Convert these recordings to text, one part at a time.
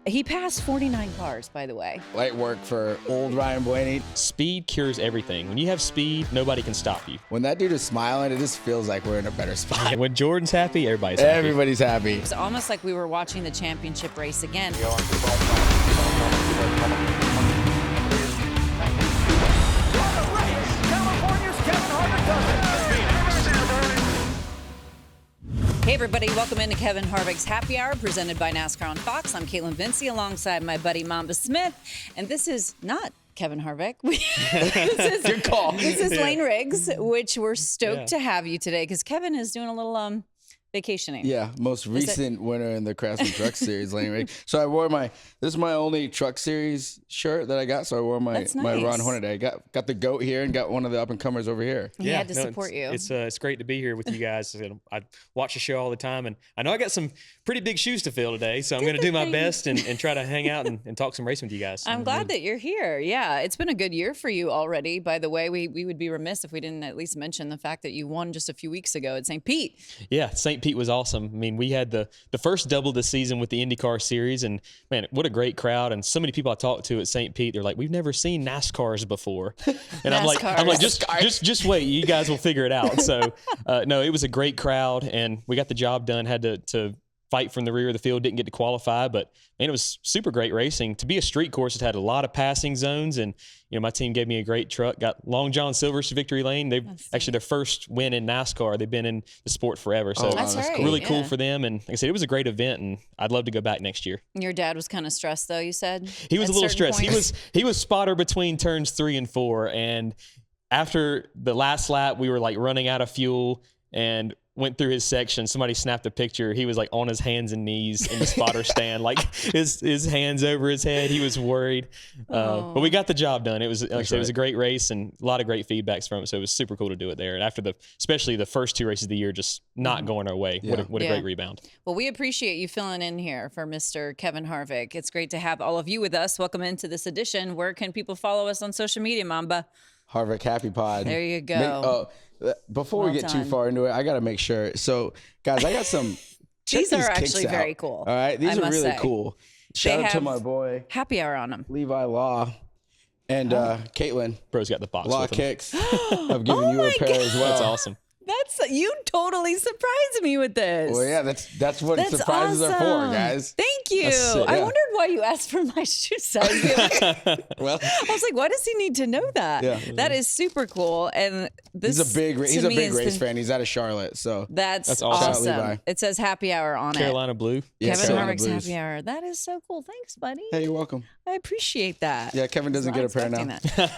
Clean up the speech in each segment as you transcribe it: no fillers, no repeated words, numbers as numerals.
He passed 49 cars, by the way. Light work for old Ryan Blaney. Speed cures everything. When you have speed, nobody can stop you. When that dude is smiling, it just feels like we're in a better spot. When Jordan's happy, everybody's happy. Everybody's happy. It's almost like we were watching the championship race again. Hey everybody, welcome into Kevin Harvick's Happy Hour presented by NASCAR on Fox. I'm Kaitlyn Vincie alongside my buddy Mamba Smith, and this is not Kevin Harvick. Good call. This is Layne Riggs, which we're stoked to have you today because Kevin is doing a little vacationing. Yeah, most recent winner in the Craftsman Truck Series, Layne Riggs. So I wore this is my only Truck Series shirt that I got. So I wore my Ron Hornet. I got the GOAT here and got one of the up and comers over here. He had to support you. It's great to be here with you guys. I watch the show all the time, and I know I got some pretty big shoes to fill today. So I'm going to do my best and try to hang out and talk some racing with you guys. I'm glad that you're here. Yeah, it's been a good year for you already. By the way, we would be remiss if we didn't at least mention the fact that you won just a few weeks ago at St. Pete. Yeah, St. Pete was awesome. I mean, we had the first double this season with the IndyCar Series, and man, what a great crowd! And so many people I talked to at St. Pete, they're like, "We've never seen NASCARs before," and I'm like, just wait, you guys will figure it out. So, no, it was a great crowd, and we got the job done. Had to fight from the rear of the field, didn't get to qualify, but man, it was super great racing. To be a street course, it had a lot of passing zones, and my team gave me a great truck. Got Long John Silver's victory lane. They've actually their first win in NASCAR. They've been in the sport forever, so that's right. Really cool for them. And like I said, it was a great event, and I'd love to go back next year. Your dad was kind of stressed, though. You said he was a little stressed. He was spotter between turns 3 and 4, and after the last lap, we were like running out of fuel and went through his section. Somebody snapped a picture. He was like on his hands and knees in the spotter stand, like his hands over his head. He was worried, but we got the job done. It was like I said, it was a great race and a lot of great feedbacks from it. So it was super cool to do it there. And after especially the first 2 races of the year, just not going our way. What a great rebound. Well, we appreciate you filling in here for Mr. Kevin Harvick. It's great to have all of you with us. Welcome into this edition. Where can people follow us on social media, Mamba? Harvick Happy Pod. There you go. Before we get too far into it, I got to make sure. So, guys, I got some. These are actually very cool. All right, these are really cool. Shout out to my boy Happy Hour on them. Levi Law and Kaitlyn. Bro's got the box. Law with him. Kicks. I've given you a pair as well. That's awesome. You totally surprised me with this. Well, yeah, that's what surprises are for, guys. Thank you. I wondered why you asked for my shoe size. Well, I was like, why does he need to know that? Yeah. That is super cool. And he's a big race fan. He's out of Charlotte, so that's awesome. It says Happy Hour on Carolina Blue. Yeah, Kevin Harvick's Happy Hour. That is so cool. Thanks, buddy. Hey, you're welcome. I appreciate that. Yeah, Kevin doesn't get a pair now.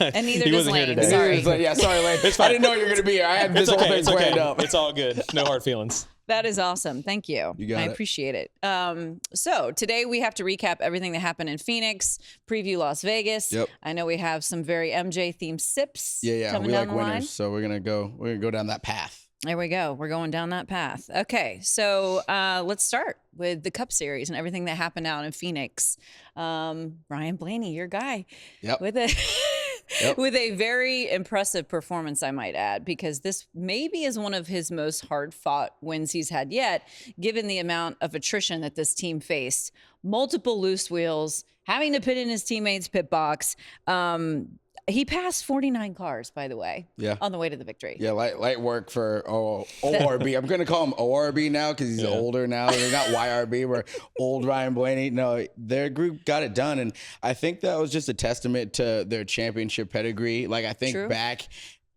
And neither does Layne. Sorry. Sorry, Layne. I didn't know you were going to be here. I had this whole thing planned up. It's all good. No hard feelings. That is awesome. Thank you. I appreciate it. So today we have to recap everything that happened in Phoenix, preview Las Vegas. Yep. I know we have some very MJ-themed sips coming down the line. Winners, so we're gonna go down that path. There we go. We're going down that path. Okay, so let's start with the Cup Series and everything that happened out in Phoenix. Ryan Blaney, your guy, with a very impressive performance, I might add, because this maybe is one of his most hard-fought wins he's had yet, given the amount of attrition that this team faced. Multiple loose wheels, having to pit in his teammates' pit box. He passed 49 cars, by the way, on the way to the victory. Yeah, light work for ORB. I'm going to call him ORB now because he's older now. They're not YRB. We're old Ryan Blaney. No, their group got it done. And I think that was just a testament to their championship pedigree. Like, I think back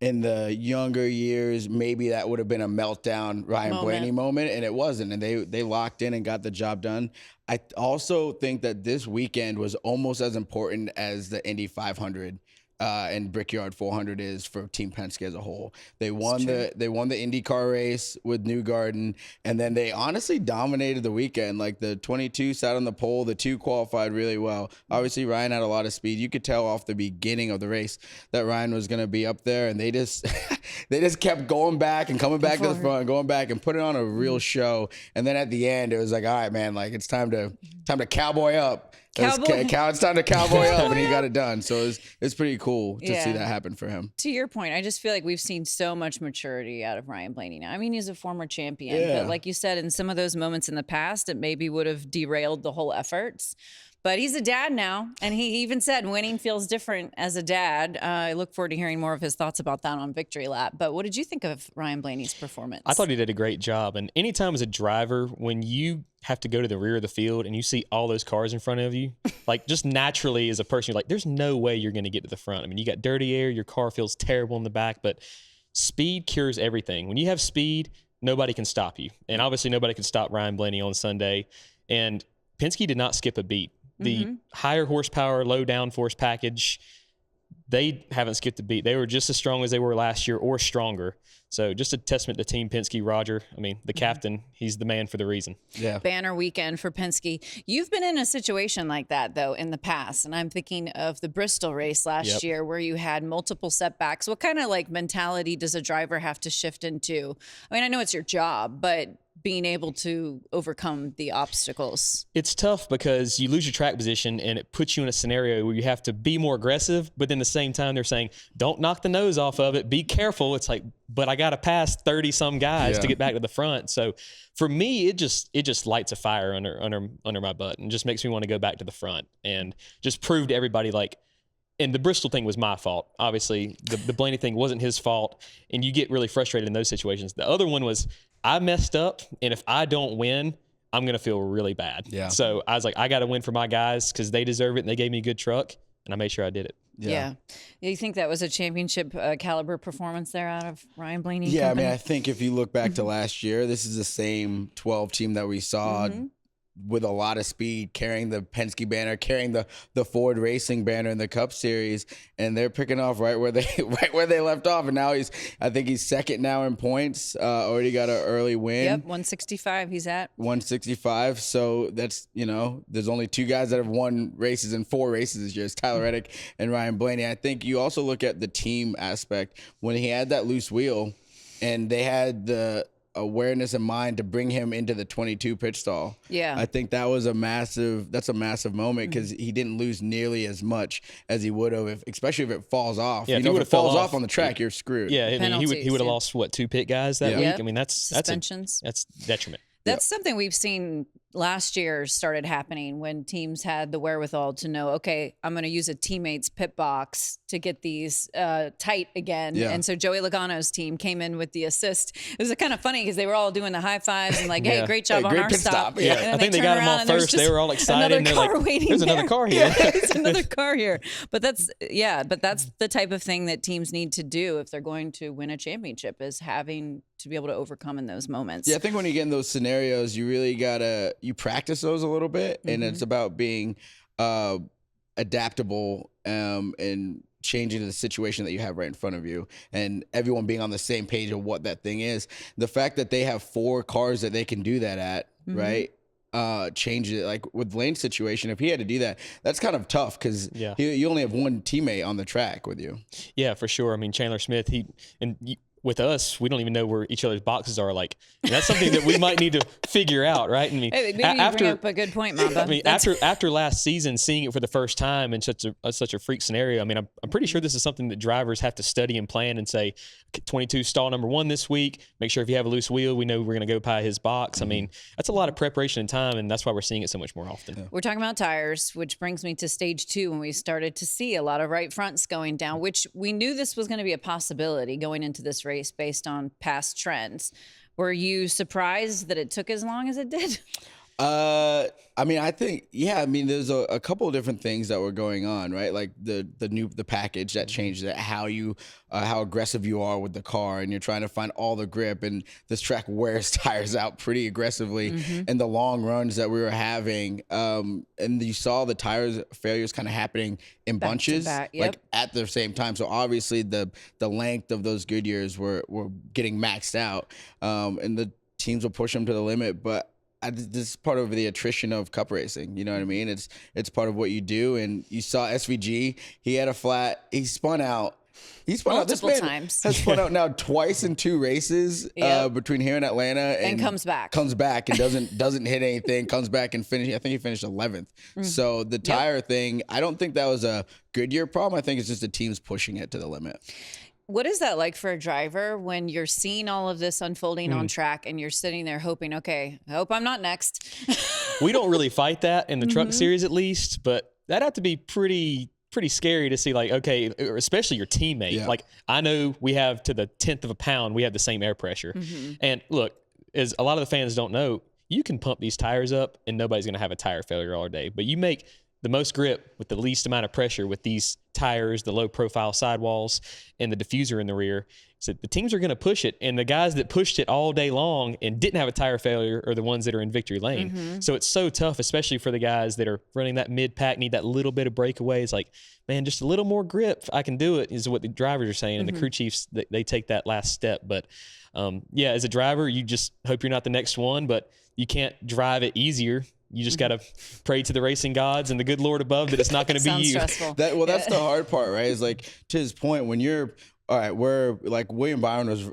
in the younger years, maybe that would have been a meltdown Ryan Blaney moment, and it wasn't. And they locked in and got the job done. I also think that this weekend was almost as important as the Indy 500. And Brickyard 400 is for Team Penske as a whole. They won the IndyCar race with Newgarden, and then they honestly dominated the weekend. Like the 22 sat on the pole, the 2 qualified really well. Obviously, Ryan had a lot of speed. You could tell off the beginning of the race that Ryan was going to be up there, and they just kept going back and coming back to the front, going back and putting on a real show. And then at the end, it was like, all right, man, like it's time to cowboy up. It's time to cowboy up, and he got it done. So it's pretty cool to see that happen for him. To your point, I just feel like we've seen so much maturity out of Ryan Blaney now. I mean, he's a former champion, but like you said, in some of those moments in the past, it maybe would have derailed the whole efforts. But he's a dad now, and he even said winning feels different as a dad. I look forward to hearing more of his thoughts about that on Victory Lap. But what did you think of Ryan Blaney's performance? I thought he did a great job. And anytime as a driver, when you have to go to the rear of the field and you see all those cars in front of you, like just naturally as a person, you're like, there's no way you're going to get to the front. I mean, you got dirty air, your car feels terrible in the back, but speed cures everything. When you have speed, nobody can stop you. And obviously nobody could stop Ryan Blaney on Sunday. And Penske did not skip a beat. The higher horsepower, low downforce package, they haven't skipped a beat. They were just as strong as they were last year or stronger. So just a testament to Team Penske, Roger. I mean, the captain, he's the man for the reason. Yeah. Banner weekend for Penske. You've been in a situation like that, though, in the past. And I'm thinking of the Bristol race last year where you had multiple setbacks. What kind of like mentality does a driver have to shift into? I mean, I know it's your job, but being able to overcome the obstacles. It's tough because you lose your track position and it puts you in a scenario where you have to be more aggressive, but then at the same time they're saying, don't knock the nose off of it, be careful. It's like, but I got to pass 30 some guys to get back to the front. So for me, it just lights a fire under my butt and just makes me want to go back to the front and just prove to everybody like, and the Bristol thing was my fault. Obviously, the Blaney thing wasn't his fault, and you get really frustrated in those situations. The other one was I messed up, and if I don't win, I'm going to feel really bad. Yeah. So I was like, I got to win for my guys because they deserve it, and they gave me a good truck, and I made sure I did it. Yeah. You think that was a championship caliber performance there out of Ryan Blaney? Yeah, company? I mean, I think if you look back to last year, this is the same 12 team that we saw with a lot of speed, carrying the Penske banner, carrying the Ford Racing banner in the Cup Series, and they're picking off right where they left off. And now I think he's second now in points. Already got an early win. Yep, 165 he's at. 165. So that's, there's only two guys that have won races in 4 races this year. It's Tyler Reddick and Ryan Blaney. I think you also look at the team aspect. When he had that loose wheel and they had the awareness in mind to bring him into the 22 pitch stall. Yeah. I think that's a massive moment because he didn't lose nearly as much as he would have, especially if it falls off. Yeah, if it falls off on the track, you're screwed. Yeah, I mean, he would have lost, 2 pit guys that week? I mean, that's detriment. That's something we've seen last year started happening when teams had the wherewithal to know, okay, I'm going to use a teammate's pit box to get these tight again. Yeah. And so Joey Logano's team came in with the assist. It was kind of funny because they were all doing the high fives and like, hey, great job on our stop. Yeah. I think they got them all first. They were all excited. And they're like, there's another car here. There's another car here. But that's the type of thing that teams need to do if they're going to win a championship is having to be able to overcome in those moments. Yeah, I think when you get in those scenarios, you really you practice those a little bit, and it's about being adaptable and changing to the situation that you have right in front of you, and everyone being on the same page of what that thing is. The fact that they have 4 cars that they can do that at, right? Change it. Like with Layne's situation, if he had to do that, that's kind of tough because you only have one teammate on the track with you. Yeah, for sure. I mean, Chandler Smith, with us, we don't even know where each other's boxes are. Like, and that's something that we might need to figure out, right? I mean, hey, maybe you bring up a good point, Mamba. I mean, after last season, seeing it for the first time in such a freak scenario, I mean, I'm pretty sure this is something that drivers have to study and plan and say, 22 stall number 1 this week. Make sure if you have a loose wheel, we know we're going to go by his box. I mean, that's a lot of preparation and time, and that's why we're seeing it so much more often. Yeah. We're talking about tires, which brings me to stage 2 when we started to see a lot of right fronts going down, which we knew this was going to be a possibility going into this race based on past trends. Were you surprised that it took as long as it did? I mean, I think, there's a couple of different things that were going on, right? Like the package that changed that, how aggressive you are with the car, and you're trying to find all the grip, and this track wears tires out pretty aggressively, and the long runs that we were having, and you saw the tires failures kind of happening in bunches, like at the same time. So obviously the length of those Goodyears were getting maxed out, and the teams will push them to the limit, but this is part of the attrition of cup racing. You know what I mean? It's part of what you do. And you saw SVG. He had a flat. He spun out. Multiple times. Has spun out now twice in 2 races between here and Atlanta, and comes back and doesn't hit anything. Comes back and finish. I think he finished 11th. So the tire thing, I don't think that was a Goodyear problem. I think it's just the teams pushing it to the limit. What is that like for a driver when you're seeing all of this unfolding on track and you're sitting there hoping, okay, I hope I'm not next? We don't really fight that in the truck series, at least, but that'd have to be pretty scary to see, like, okay, especially your teammate. Yeah. Like, I know we have to the 10th of a pound, we have the same air pressure. And look, as a lot of the fans don't know, you can pump these tires up and nobody's going to have a tire failure all day. But you make the most grip with the least amount of pressure with these tires, the low profile sidewalls, and the diffuser in the rear. So the teams are going to push it, and the guys that pushed it all day long and didn't have a tire failure are the ones that are in victory lane. So it's so tough, especially for the guys that are running that mid-pack, need that little bit of breakaway. It's like, man, just a little more grip, I can do it, is what the drivers are saying. And the crew chiefs, they take that last step. But yeah, as a driver, you just hope you're not the next one, but you can't drive it easier. You just got to pray to the racing gods and the good Lord above that it's not going to be you. Stressful. That's the hard part, right? Is like, to his point, when you're, all right, we're like, William Byron was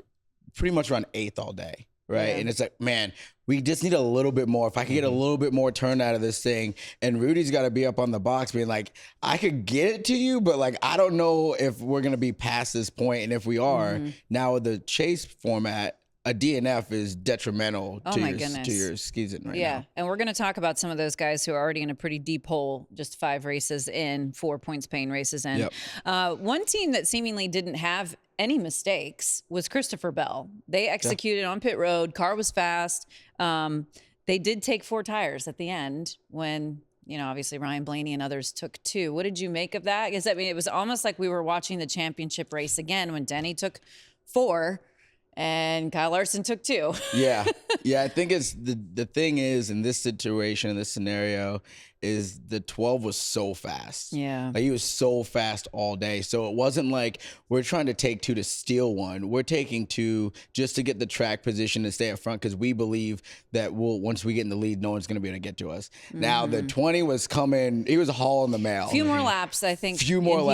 pretty much around 8th all day, right? Yeah. And it's like, man, we just need a little bit more. If I could get a little bit more turn out of this thing, and Rudy's got to be up on the box being like, I could get it to you, but like, I don't know if we're going to be past this point. And if we are, now with the chase format, a DNF is detrimental to your season right now. And we're going to talk about some of those guys who are already in a pretty deep hole, just 5 races in, 4 points paying races in. One team that seemingly didn't have any mistakes was Christopher Bell. They executed on pit road. Car was fast. They did take 4 tires at the end when, you know, obviously Ryan Blaney and others took 2. What did you make of that? Because I mean, it was almost like we were watching the championship race again when Denny took 4. And Kyle Larson took 2. Yeah. I think it's the thing is, in this situation, in this scenario, is the 12 was so fast. Yeah. Like, he was so fast all day. So it wasn't like we're trying to take 2 to steal 1. We're taking 2 just to get the track position and stay up front, because we believe that once we get in the lead, no one's going to be able to get to us. Now, the 20 was coming. He was hauling the mail. A few more laps, I think. He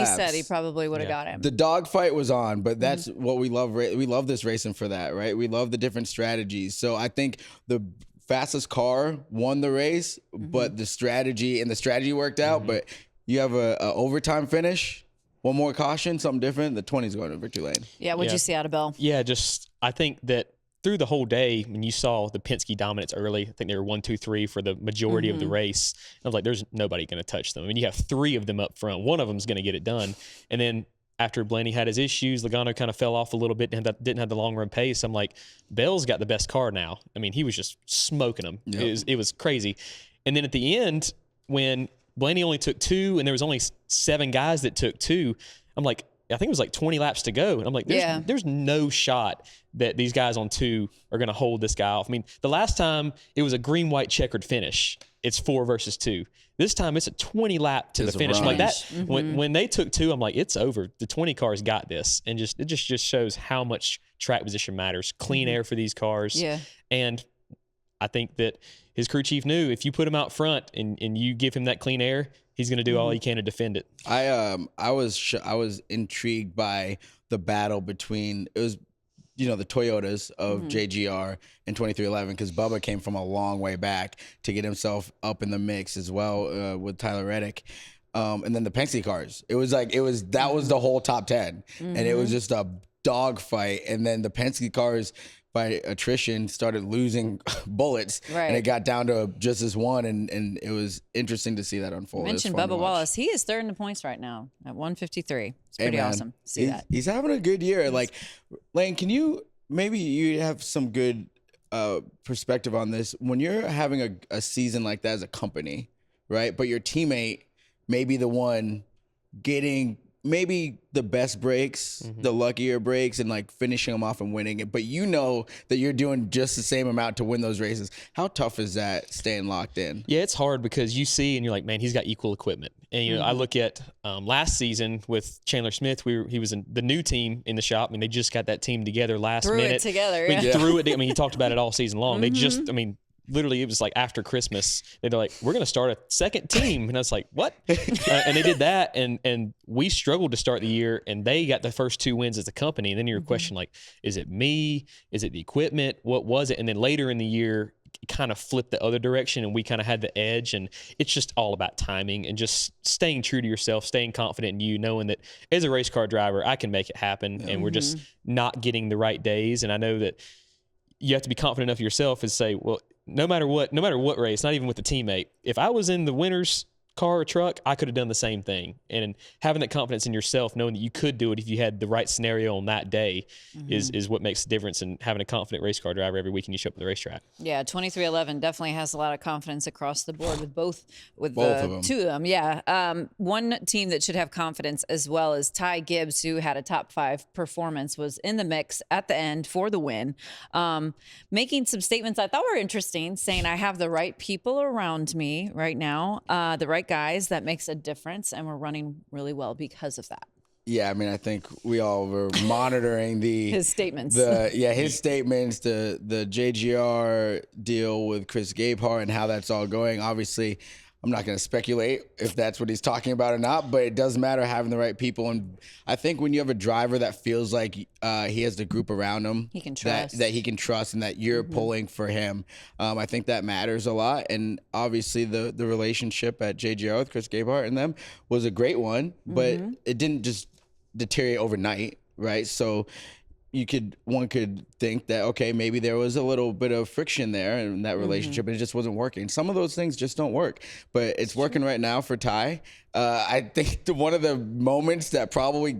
said he probably would have got him. The dogfight was on, but that's what we love. We love this racing for that, right? We love the different strategies. So I think the fastest car won the race, but the strategy worked out. But you have a overtime finish, one more caution, something different. The 20's going to victory lane. Yeah, what'd you see out of Bell? Yeah, I think that through the whole day, when you saw the Penske dominance early, I think they were 1, 2, 3 for the majority of the race. I was like, there's nobody going to touch them. I mean, you have 3 of them up front. One of them's going to get it done. And then after Blaney had his issues, Logano kind of fell off a little bit and didn't have the long run pace. I'm like, Bell's got the best car now. I mean, he was just smoking them. Yep. It was crazy. And then at the end, when Blaney only took 2 and there was only 7 guys that took 2, I'm like, I think it was like 20 laps to go. And I'm like, there's no shot that these guys on 2 are going to hold this guy off. I mean, the last time it was a green, white checkered finish. It's 4 versus 2. This time it's a 20 lap to the finish. Like that, when they took 2, I'm like, it's over. The 20 cars got this. And it just shows how much track position matters. Clean air for these cars. Yeah. And I think that his crew chief knew if you put him out front and you give him that clean air, he's going to do all he can to defend it. I was intrigued by the battle between, it was, you know, the Toyotas of JGR in 2311, because Bubba came from a long way back to get himself up in the mix as well with Tyler Reddick. And then the Penske cars. That was the whole top 10. And it was just a dogfight. And then the Penske cars, by attrition, started losing bullets, and it got down to just this one, and it was interesting to see that unfold. You mentioned Bubba Wallace. He is 3rd in the points right now at 153. It's pretty awesome to see that. He's having a good year. Like, Layne, maybe you have some good perspective on this. When you're having a season like that as a company, right, but your teammate may be the one getting maybe the best breaks, the luckier breaks, and like finishing them off and winning it. But you know that you're doing just the same amount to win those races. How tough is that, staying locked in? Yeah, it's hard because you see and you're like, man, he's got equal equipment. And, you know, I look at last season with Chandler Smith, he was in the new team in the shop. I mean, they just got that team together last minute. Threw it together, yeah. Threw it. I mean, he talked about it all season long. They just, I mean, literally, it was like after Christmas, they're like, we're going to start a second team. And I was like, what? And they did that. And we struggled to start the year, and they got the first 2 wins as a company. And then your question, like, is it me? Is it the equipment? What was it? And then later in the year, kind of flipped the other direction and we kind of had the edge. And it's just all about timing and just staying true to yourself, staying confident in you, knowing that as a race car driver, I can make it happen. And we're just not getting the right days. And I know that you have to be confident enough of yourself and say, well, no matter what race, not even with the teammate, if I was in the winner's car or truck, I could have done the same thing. And having that confidence in yourself, knowing that you could do it if you had the right scenario on that day is what makes the difference in having a confident race car driver every weekend you show up at the racetrack. Yeah, 2311 definitely has a lot of confidence across the board with both of them. Two of them. Yeah. One team that should have confidence as well is Ty Gibbs, who had a top 5 performance, was in the mix at the end for the win, making some statements I thought were interesting, saying I have the right people around me right now, the right guys. That makes a difference, and we're running really well because of that. Yeah, I mean, I think we all were monitoring his statements. His statements, the JGR deal with Chris Gabehart and how that's all going. Obviously, I'm not going to speculate if that's what he's talking about or not, but it does matter having the right people. And I think when you have a driver that feels like he has the group around him he can trust. that he can trust and that you're pulling for him, I think that matters a lot. And obviously the relationship at JGR with Chris Gabehart and them was a great one, but it didn't just deteriorate overnight, right? So one could think that, okay, maybe there was a little bit of friction there in that relationship and it just wasn't working. Some of those things just don't work, but it's working right now for Ty. I think one of the moments that probably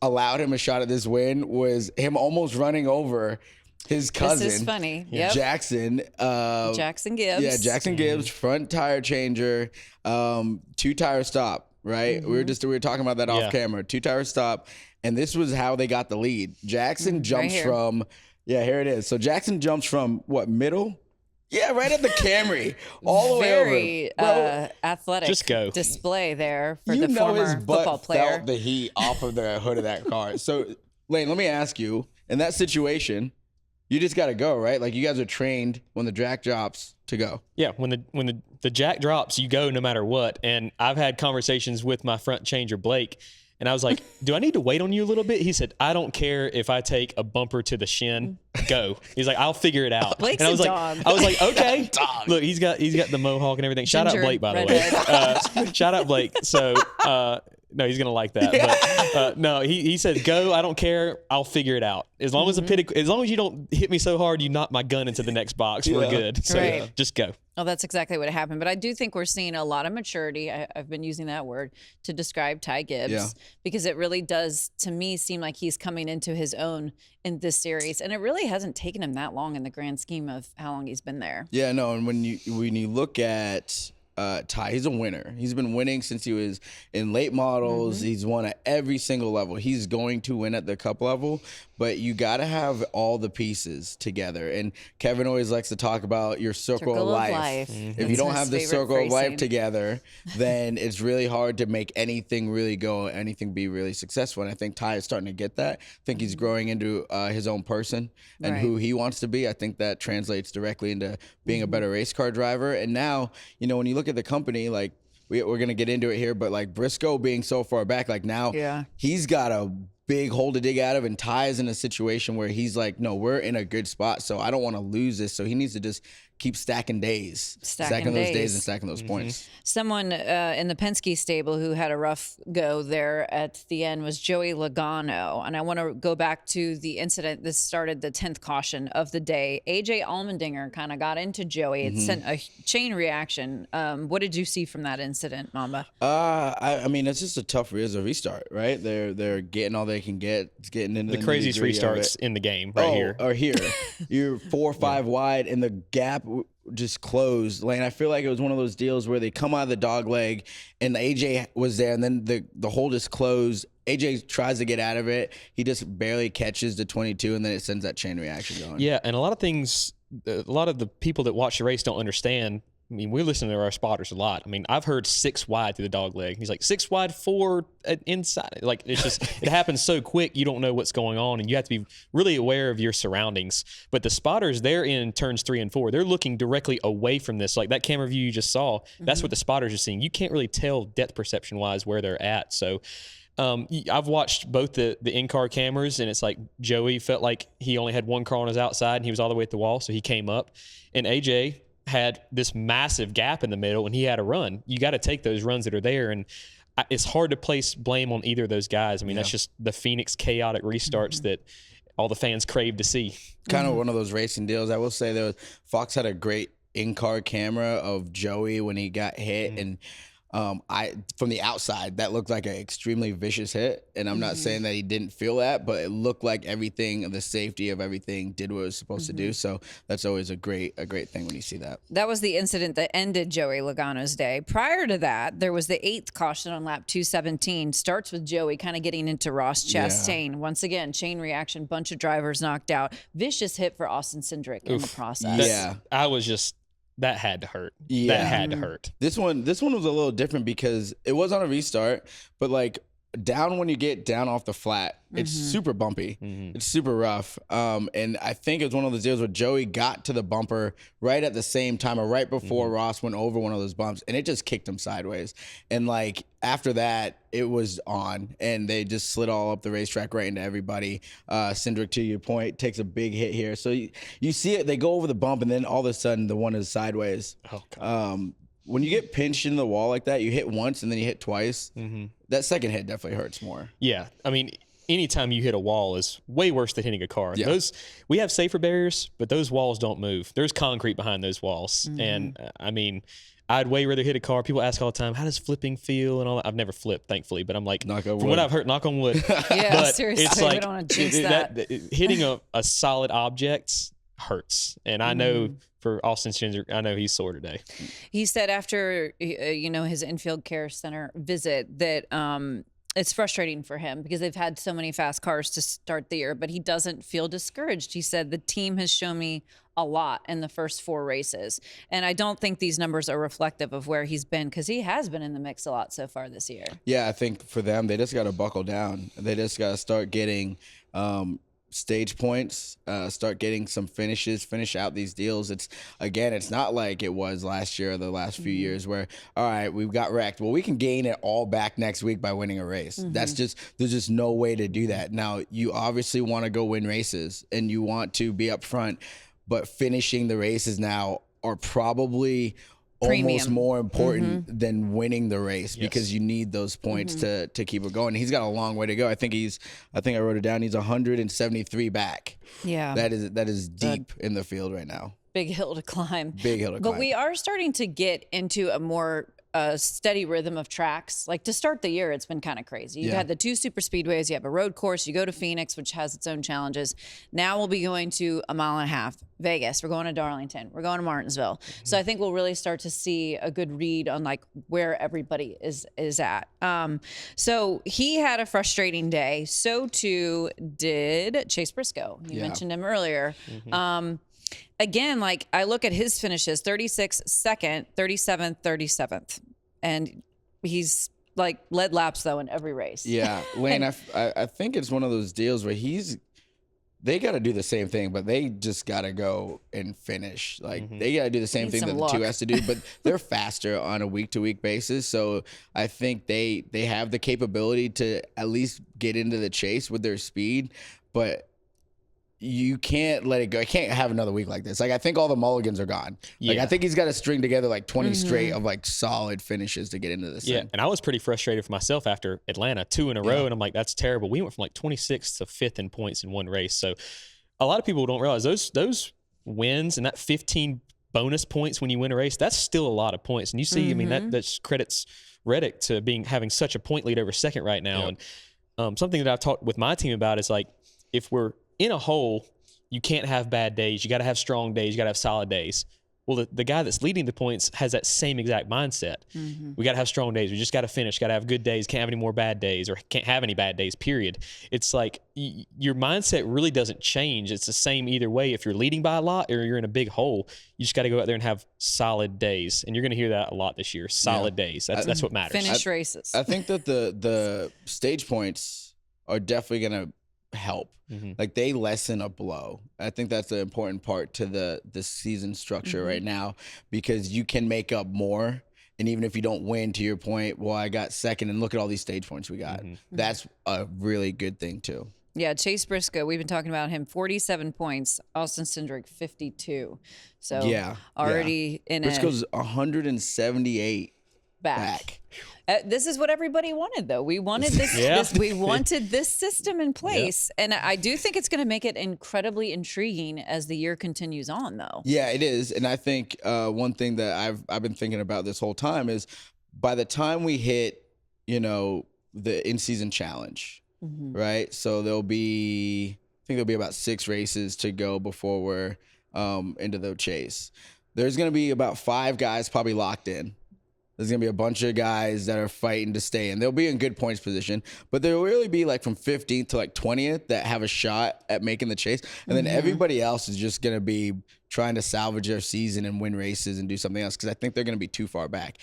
allowed him a shot at this win was him almost running over his cousin. This is funny. Jackson. Jackson Gibbs. Yeah, Jackson Gibbs, front tire changer, 2-tire stop, right? We were talking about that off camera. 2-tire stop. And this was how they got the lead. Jackson jumps from, here it is. So Jackson jumps from middle? Yeah, right at the Camry, all the way over. Very athletic just go. Display there for the former football player. Felt the heat off of the hood of that car. So, Layne, let me ask you, in that situation, you just got to go, right? Like, you guys are trained when the jack drops to go. Yeah, when the jack drops, you go no matter what. And I've had conversations with my front changer, Blake, and I was like, do I need to wait on you a little bit? He said, I don't care if I take a bumper to the shin, go. He's like, I'll figure it out. Blake's and I was a like, dog. I was like, okay. Look, he's got the mohawk and everything. Shout out Blake, by the way. Shout out Blake. So, no, he's gonna like that. But no, he said, "Go. I don't care. I'll figure it out. As long as as long as you don't hit me so hard, you knock my gun into the next box. We're good. So just go." Oh, that's exactly what happened. But I do think we're seeing a lot of maturity. I've been using that word to describe Ty Gibbs because it really does, to me, seem like he's coming into his own in this series, and it really hasn't taken him that long in the grand scheme of how long he's been there. Yeah, no, and when you look at Ty, he's a winner. He's been winning since he was in late models. He's won at every single level. He's going to win at the cup level, but you got to have all the pieces together. And Kevin always likes to talk about your circle of life. If you don't have the circle of life together, then it's really hard to make anything really go, anything be really successful. And I think Ty is starting to get that. I think he's growing into his own person and who he wants to be. I think that translates directly into being a better race car driver. And now, when you look at the company, like we're going to get into it here, but like Briscoe being so far back, like now he's got a big hole to dig out of, and Ty is in a situation where he's like, no, we're in a good spot, so I don't want to lose this. So he needs to just keep stacking days, stacking those days and stacking those points. Someone in the Penske stable who had a rough go there at the end was Joey Logano. And I want to go back to the incident. This started the 10th caution of the day. AJ Allmendinger kind of got into Joey. It sent a chain reaction. What did you see from that incident, Mamba? I mean, it's just a tough restart, right? They're getting all they can get. It's getting into the craziest restarts in the game here. Or here. You're 4 or 5 wide and the gap just closed. Layne, I feel like it was one of those deals where they come out of the dog leg and the AJ was there and then the hole just closed. AJ tries to get out of it. He just barely catches the 22 and then it sends that chain reaction going. Yeah, and a lot of the people that watch the race don't understand. I mean, we listen to our spotters a lot. I mean, I've heard 6 wide through the dog leg. He's like 6 wide, 4 inside. Like, it's just, it happens so quick, you don't know what's going on, and you have to be really aware of your surroundings. But the spotters, they're in turns 3 and 4. They're looking directly away from this. Like that camera view you just saw, that's what the spotters are seeing. You can't really tell depth perception-wise where they're at. So, I've watched both the in-car cameras, and it's like Joey felt like he only had one car on his outside, and he was all the way at the wall, so he came up. And AJ had this massive gap in the middle, and he had a run. You got to take those runs that are there, and it's hard to place blame on either of those guys. I mean, that's just the Phoenix chaotic restarts that all the fans crave to see. Kind of one of those racing deals. I will say Fox had a great in-car camera of Joey when he got hit, and from the outside, that looked like an extremely vicious hit. And I'm not saying that he didn't feel that, but it looked like everything, the safety of everything, did what it was supposed to do. So that's always a great thing when you see that. That was the incident that ended Joey Logano's day. Prior to that, there was the 8th caution on lap 217. Starts with Joey kind of getting into Ross Chastain. Once again, chain reaction, bunch of drivers knocked out. Vicious hit for Austin Cindric in the process. Yeah. That had to hurt. Yeah. That had to hurt. This one was a little different because it was on a restart, but like down when you get down off the flat, it's super bumpy. It's super rough. And I think it was one of those deals where Joey got to the bumper right at the same time or right before Ross went over one of those bumps, and it just kicked him sideways. And like after that, it was on, and they just slid all up the racetrack right into everybody. Cindric, to your point, takes a big hit here. So you see it, they go over the bump, and then all of a sudden the one is sideways. Oh, God. When you get pinched into the wall like that, you hit once and then you hit twice. That second hit definitely hurts more. Yeah. I mean, anytime you hit a wall is way worse than hitting a car. Yeah. We have safer barriers, but those walls don't move. There's concrete behind those walls. And I mean, I'd way rather hit a car. People ask all the time, how does flipping feel and all that? I've never flipped, thankfully, but I'm like, from what I've heard, knock on wood. Yeah, but seriously, it's like, we don't want to jinx that. Hitting a solid object hurts. And I know for Austin Cindric, I know he's sore today. He said after his infield care center visit that it's frustrating for him because they've had so many fast cars to start the year, but he doesn't feel discouraged. He said, the team has shown me a lot in the first 4 races. And I don't think these numbers are reflective of where he's been, because he has been in the mix a lot so far this year. Yeah, I think for them, they just got to buckle down. They just got to start getting stage points, start getting some finishes, finish out these deals. It's not like it was last year or the last few years where, all right, we've got wrecked. Well, we can gain it all back next week by winning a race. There's just no way to do that. Now, you obviously want to go win races and you want to be up front, but finishing the races now are probably almost more important than winning the race, because you need those points to keep it going. He's got a long way to go. I think I wrote it down. He's 173 back. Yeah. That is deep in the field right now. Big hill to climb. But we are starting to get into a more steady rhythm of tracks. Like to start the year, it's been kind of crazy. You've had the 2 super speedways, you have a road course, you go to Phoenix, which has its own challenges. Now we'll be going to a 1.5 mile, Vegas. We're going to Darlington. We're going to Martinsville. So I think we'll really start to see a good read on like where everybody is at. So he had a frustrating day. So too did Chase Briscoe. You mentioned him earlier. Again, like I look at his finishes, 36th, 2nd, 37th, 37th. And he's like led laps though in every race. Yeah. Layne, I think it's one of those deals where they got to do the same thing, but they just got to go and finish. Like they got to do the same thing that the 2 has to do, but they're faster on a week-to-week basis. So I think they have the capability to at least get into the chase with their speed, but you can't let it go. I can't have another week like this. Like I think all the mulligans are gone. Like I think he's got to string together like 20 straight of like solid finishes to get into this thing. And I was pretty frustrated for myself after Atlanta, 2 in a row, and I'm like, that's terrible. We went from like 26th to 5th in points in one race. So a lot of people don't realize those wins and that 15 bonus points when you win a race, that's still a lot of points. And you see, I mean, that credits Reddick to having such a point lead over second right now. And something that I've talked with my team about is like, if we're in a hole, you can't have bad days. You got to have strong days. You got to have solid days. Well, the guy that's leading the points has that same exact mindset. We got to have strong days. We just got to finish. Got to have good days. Can't have any more bad days, or can't have any bad days, period. It's like your mindset really doesn't change. It's the same either way. If you're leading by a lot or you're in a big hole, you just got to go out there and have solid days. And you're going to hear that a lot this year. Solid days. That's what matters. Finish races. I think that the stage points are definitely going to help. Like they lessen a blow. I think that's an important part to the season structure right now, because you can make up more And even if you don't win, to your point, well, I got second, and look at all these stage points we got. That's a really good thing too. Yeah, Chase Briscoe, we've been talking about him, 47 points. Austin Cindric, 52. So already in Briscoe's 178 back. This is what everybody wanted, though. We wanted this. We wanted this system in place, and I do think it's going to make it incredibly intriguing as the year continues on, though. Yeah, it is, and I think one thing that I've been thinking about this whole time is by the time we hit, the in-season challenge. Right, so I think there'll be about 6 races to go before we're into the chase. There's going to be about 5 guys probably locked in. There's going to be a bunch of guys that are fighting to stay in. They'll be in good points position, but there will really be like from 15th to like 20th that have a shot at making the chase, and then everybody else is just going to be trying to salvage their season and win races and do something else because I think they're going to be too far back.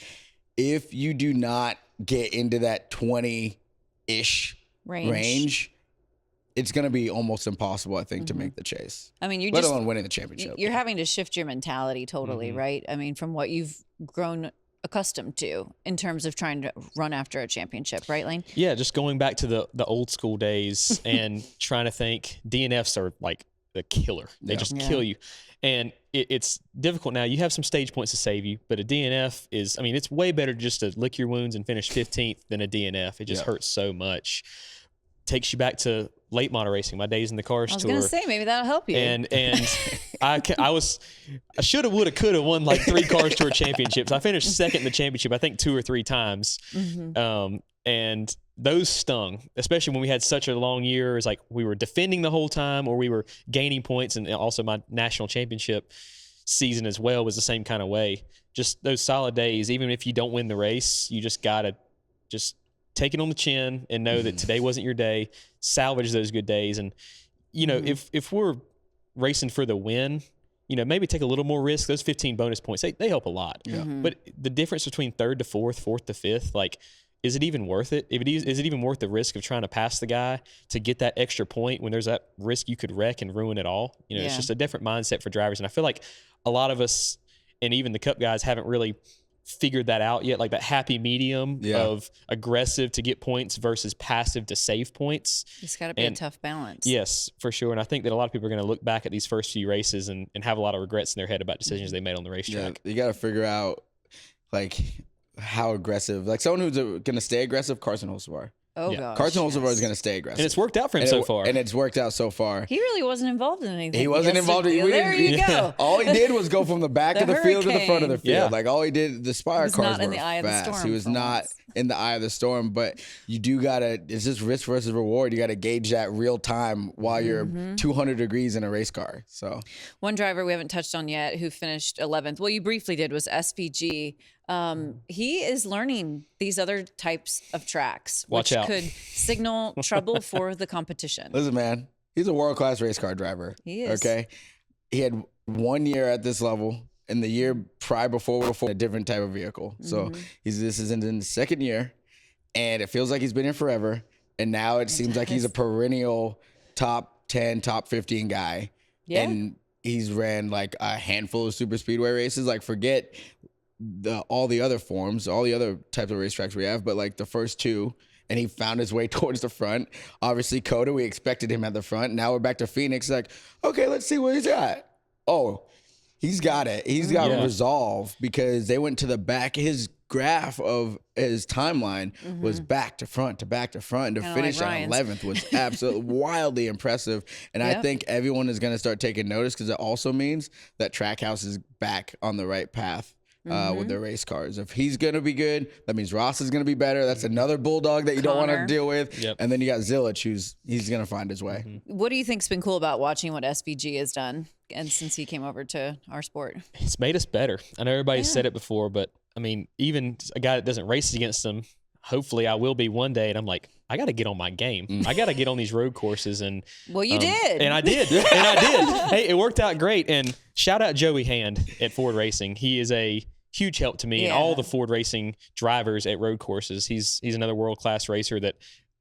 If you do not get into that 20-ish range, it's going to be almost impossible, I think, to make the chase. I mean, let alone winning the championship. You're having to shift your mentality totally, right? I mean, from what you've grown accustomed to in terms of trying to run after a championship, right, Layne? Yeah, just going back to the old school days and trying to think DNFs are like the killer. They just kill you. And it's difficult now. You have some stage points to save you, but a DNF is, I mean, it's way better just to lick your wounds and finish 15th than a DNF. It just hurts so much. Takes you back to late model racing, my days in the Cars Tour. I was going to say, maybe that'll help you. And I should have, would have, could have won like 3 Cars Tour championships. I finished second in the championship, I think 2 or 3 times. And those stung, especially when we had such a long year. It's like we were defending the whole time or we were gaining points. And also my national championship season as well was the same kind of way. Just those solid days, even if you don't win the race, you just got to just take it on the chin and know that today wasn't your day. Salvage those good days. And, if we're racing for the win, maybe take a little more risk. Those 15 bonus points, they help a lot. But the difference between 3rd to 4th, 4th to 5th, like, is it even worth it? Is it even worth the risk of trying to pass the guy to get that extra point when there's that risk you could wreck and ruin it all? It's just a different mindset for drivers. And I feel like a lot of us, and even the Cup guys, haven't really figured that out yet, like that happy medium of aggressive to get points versus passive to save points. It's got to be a tough balance. Yes, for sure. And I think that a lot of people are going to look back at these first few races and have a lot of regrets in their head about decisions they made on the racetrack. You got to figure out like how aggressive, like someone who's going to stay aggressive, Carson Hocevar. Oh, gosh. Carson Hocevar is going to stay aggressive. And it's worked out for him so far. And it's worked out so far. He really wasn't involved in anything. He wasn't involved in anything. There you go. All he did was go from the back of the field to the front of the field. Yeah. Like all he did, the Spire cars not in were the eye of the fast. storm He was not in the eye of the storm, but you do got to, it's just risk versus reward. You got to gauge that real time while you're 200 degrees in a race car. So one driver we haven't touched on yet who finished 11th, well, you briefly did, was SVG. He is learning these other types of tracks, which could signal trouble for the competition. Listen, man, he's a world-class race car driver. He is. Okay. He had 1 year at this level, and the year prior before a different type of vehicle. So this is in the 2nd year, and it feels like he's been here forever. And now it seems like he's a perennial top 10, top 15 guy. Yeah. And he's ran like a handful of super speedway races. Like forget all the other forms, all the other types of racetracks we have, but like the first 2, and he found his way towards the front. Obviously, Coda, we expected him at the front. Now we're back to Phoenix. Like, okay, let's see what he's got. Oh, he's got it. He's got resolve because they went to the back. His graph of his timeline was back to front to back to front. And to finish at 11th was absolutely wildly impressive. And I think everyone is going to start taking notice because it also means that Trackhouse is back on the right path. With their race cars. If he's going to be good, that means Ross is going to be better. That's another bulldog that you don't want to deal with. Yep. And then you got Zilich, he's going to find his way. What do you think's been cool about watching what SVG has done and since he came over to our sport? It's made us better. I know everybody's said it before, but I mean, even a guy that doesn't race against him, hopefully I will be one day. And I'm like, I got to get on my game. I got to get on these road courses. And well, you did. And I did. And I did. Hey, it worked out great. And shout out Joey Hand at Ford Racing. He is a huge help to me and all the Ford Racing drivers at road courses. He's another world-class racer that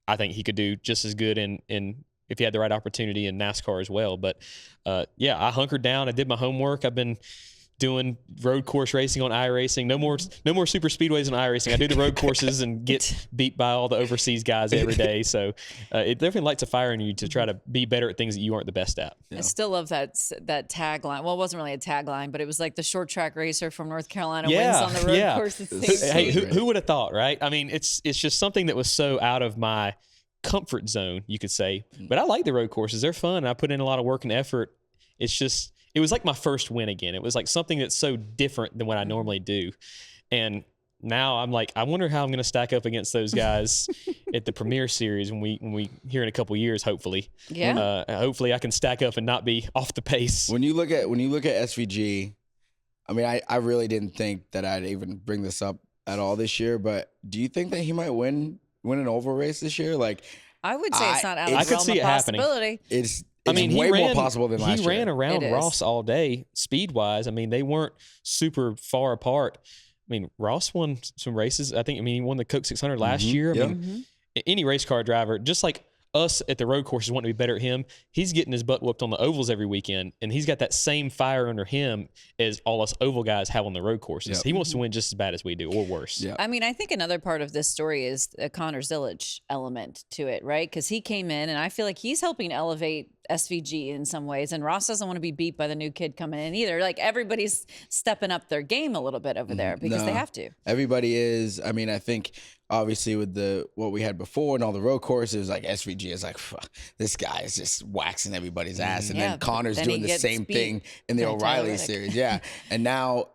I think he could do just as good in if he had the right opportunity in NASCAR as well. But I hunkered down. I did my homework. I've been doing road course racing on iRacing. No more super speedways on iRacing. I do the road courses and get beat by all the overseas guys every day. So it definitely lights a fire in you to try to be better at things that you aren't the best at. I still love that tagline. Well, it wasn't really a tagline, but it was like the short track racer from North Carolina wins on the road courses. Hey, who would have thought, right? I mean, it's just something that was so out of my comfort zone, you could say. But I like the road courses. They're fun. I put in a lot of work and effort. It was like my first win again. It was like something that's so different than what I normally do. And now I'm like, I wonder how I'm going to stack up against those guys at the Premier Series when we here in a couple years, hopefully. Yeah. Hopefully I can stack up and not be off the pace. When you look at SVG, I mean, I really didn't think that I'd even bring this up at all this year, but do you think that he might win an oval race this year? Like, I would say it's not out of the realm of possibility. It's way more possible than last year. He ran around Ross all day, speed-wise. I mean, they weren't super far apart. I mean, Ross won some races. He won the Coke 600 last year. I mean, any race car driver, just like us at the road courses want to be better at him, he's getting his butt whooped on the ovals every weekend, and he's got that same fire under him as all us oval guys have on the road courses. He wants to win just as bad as we do, or worse. I mean, I think another part of this story is a Connor Zillage element to it, right? Because he came in, and I feel like he's helping elevate SVG in some ways, and Ross doesn't want to be beat by the new kid coming in either. Like, everybody's stepping up their game a little bit over there because they have to. Everybody is. I mean, I think obviously with what we had before and all the road courses, like SVG is like, this guy is just waxing everybody's ass, and then Connor's doing the same thing in the O'Reilly series. Yeah, and now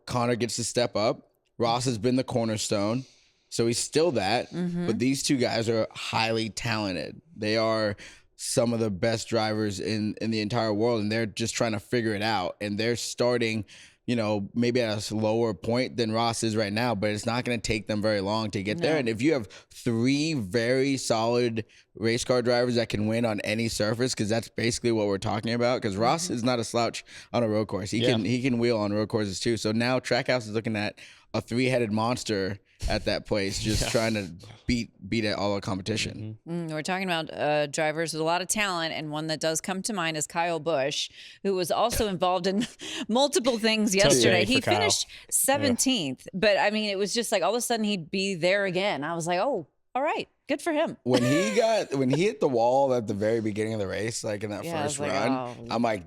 Connor gets to step up. Ross has been the cornerstone, so he's still that. But these two guys are highly talented. They are some of the best drivers in the entire world, and they're just trying to figure it out. And they're starting, maybe at a lower point than Ross is right now, but it's not going to take them very long to get there. And if you have three very solid race car drivers that can win on any surface, because that's basically what we're talking about, because Ross is not a slouch on a road course. He can wheel on road courses too. So now Trackhouse is looking at a three-headed monster at that place, just trying to beat at all the competition. We're talking about drivers with a lot of talent, and one that does come to mind is Kyle Busch, who was also involved in multiple things yesterday. He finished 17th, but I mean, it was just like all of a sudden he'd be there again. I was like, oh, all right, good for him. When he hit the wall at the very beginning of the race, like in that first run, I'm like,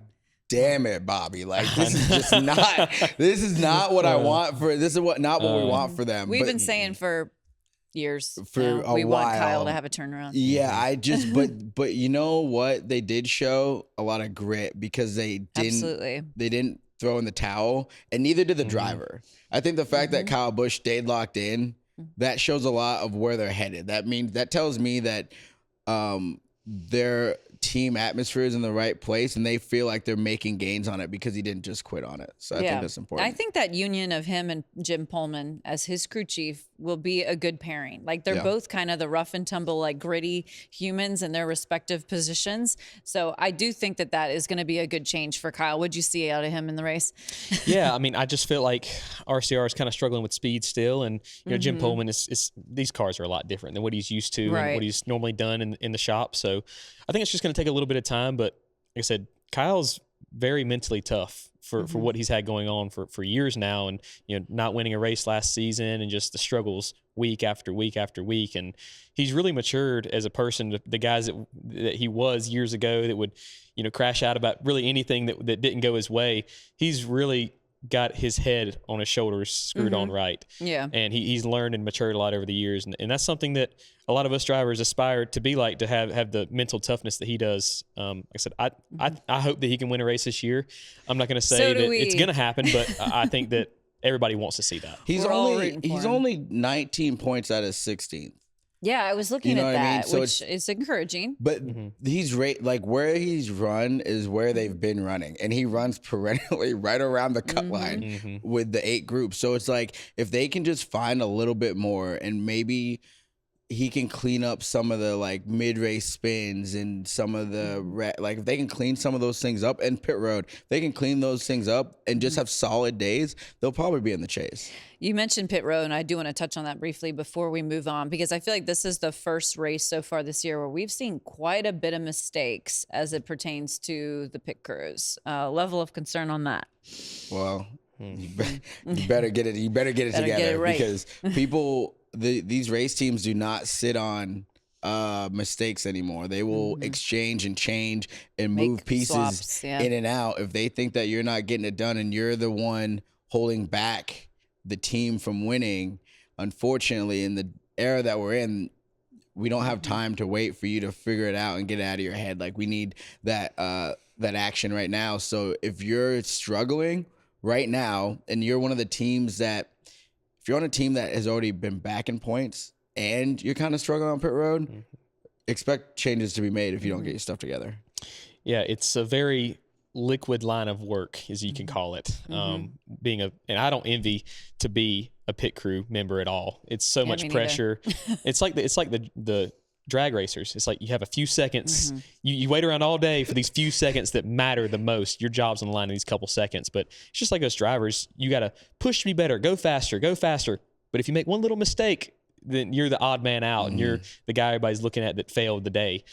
damn it, Bobby! Like, this is just not what I want for. This is not what we want for them. We've been saying for years. We want Kyle to have a turnaround. Yeah, but you know what? They did show a lot of grit because they didn't throw in the towel, and neither did the driver. I think the fact that Kyle Busch stayed locked in, that shows a lot of where they're headed. That tells me that their team atmosphere is in the right place, and they feel like they're making gains on it because he didn't just quit on it. So I think that's important. I think that union of him and Jim Pullman as his crew chief will be a good pairing. Like, they're both kind of the rough and tumble, like gritty humans in their respective positions. So I do think that is going to be a good change for Kyle. What'd you see out of him in the race? Yeah, I mean, I just feel like RCR is kind of struggling with speed still, and Jim Pullman is these cars are a lot different than what he's used to and what he's normally done in the shop. So I think it's just going to take a little bit of time, but like I said, Kyle's very mentally tough for what he's had going on for years now, and not winning a race last season and just the struggles week after week after week. And he's really matured as a person. The guys that he was years ago that would crash out about really anything that didn't go his way, he's really got his head on his shoulders screwed on right. Yeah. And he's learned and matured a lot over the years. And that's something that a lot of us drivers aspire to be like, to have the mental toughness that he does. Like I said, I hope that he can win a race this year. I'm not going to say that it's going to happen, but I think that everybody wants to see that. He's only 19 points out of 16th. Yeah, I was looking at that, so which is encouraging. But he's like where he's run is where they've been running, and he runs perennially right around the cut line with the 8 groups. So it's like if they can just find a little bit more and maybe he can clean up some of the like mid-race spins and some of the like if they can clean some of those things up, and pit road, they can clean those things up and just have solid days, they'll probably be in the chase. You mentioned pit road, and I do want to touch on that briefly before we move on, because I feel like this is the first race so far this year where we've seen quite a bit of mistakes as it pertains to the pit crews. Level of concern on that? Well, you better get it. You better get it together, get it right. Because people, these race teams do not sit on mistakes anymore. They will exchange and change and move pieces swaps, in and out if they think that you're not getting it done and you're the one holding back the team from winning. Unfortunately, in the era that we're in, we don't have time to wait for you to figure it out and get it out of your head. Like, we need that action right now. So if you're struggling right now and you're one of the teams that, if you're on a team that has already been back in points and you're kind of struggling on pit road, expect changes to be made if you don't get your stuff together. Yeah, it's a very liquid line of work, as you can call it. And I don't envy to be a pit crew member at all. It's so much pressure. It's like the drag racers. It's like you have a few seconds. You wait around all day for these few seconds that matter the most. Your job's on the line in these couple seconds. But it's just like us drivers. You got to push to be better. Go faster. But if you make one little mistake, then you're the odd man out and you're the guy everybody's looking at that failed the day.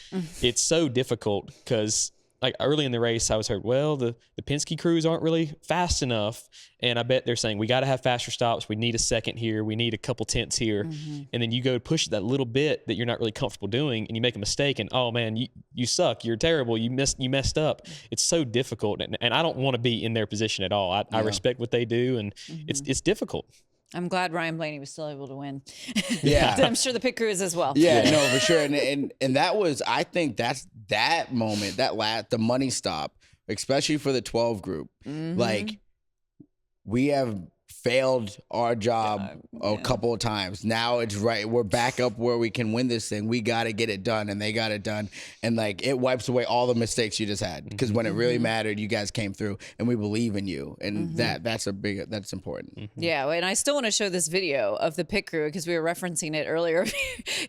It's so difficult because, like, early in the race, I was heard, well, the Penske crews aren't really fast enough. And I bet they're saying, we got to have faster stops. We need a second here. We need a couple tenths here. And then you go push that little bit that you're not really comfortable doing, and you make a mistake, and, oh, man, you suck. You're terrible. You messed up. It's so difficult. And I don't want to be in their position at all. I respect what they do, and it's difficult. I'm glad Ryan Blaney was still able to win. Yeah. I'm sure the pit crew is as well. Yeah, no, for sure. And that was, I think that's that moment, the money stop, especially for the 12 group. Like, we have failed our job a couple of times. Now it's right. We're back up where we can win this thing. We got to get it done, and they got it done. And, like, it wipes away all the mistakes you just had, because when it really mattered, you guys came through, and we believe in you. And that's important. Yeah, and I still want to show this video of the pit crew because we were referencing it earlier.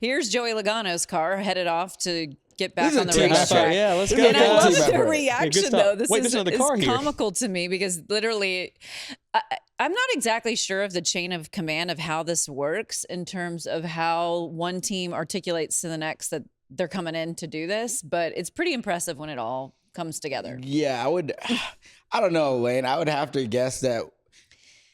Here's Joey Logano's car headed off to get back on the racetrack. Yeah, let's go. And I love their reaction, though. This is car comical to me because literally, I'm not exactly sure of the chain of command of how this works in terms of how one team articulates to the next that they're coming in to do this, but it's pretty impressive when it all comes together. Yeah, I don't know, Layne. I would have to guess that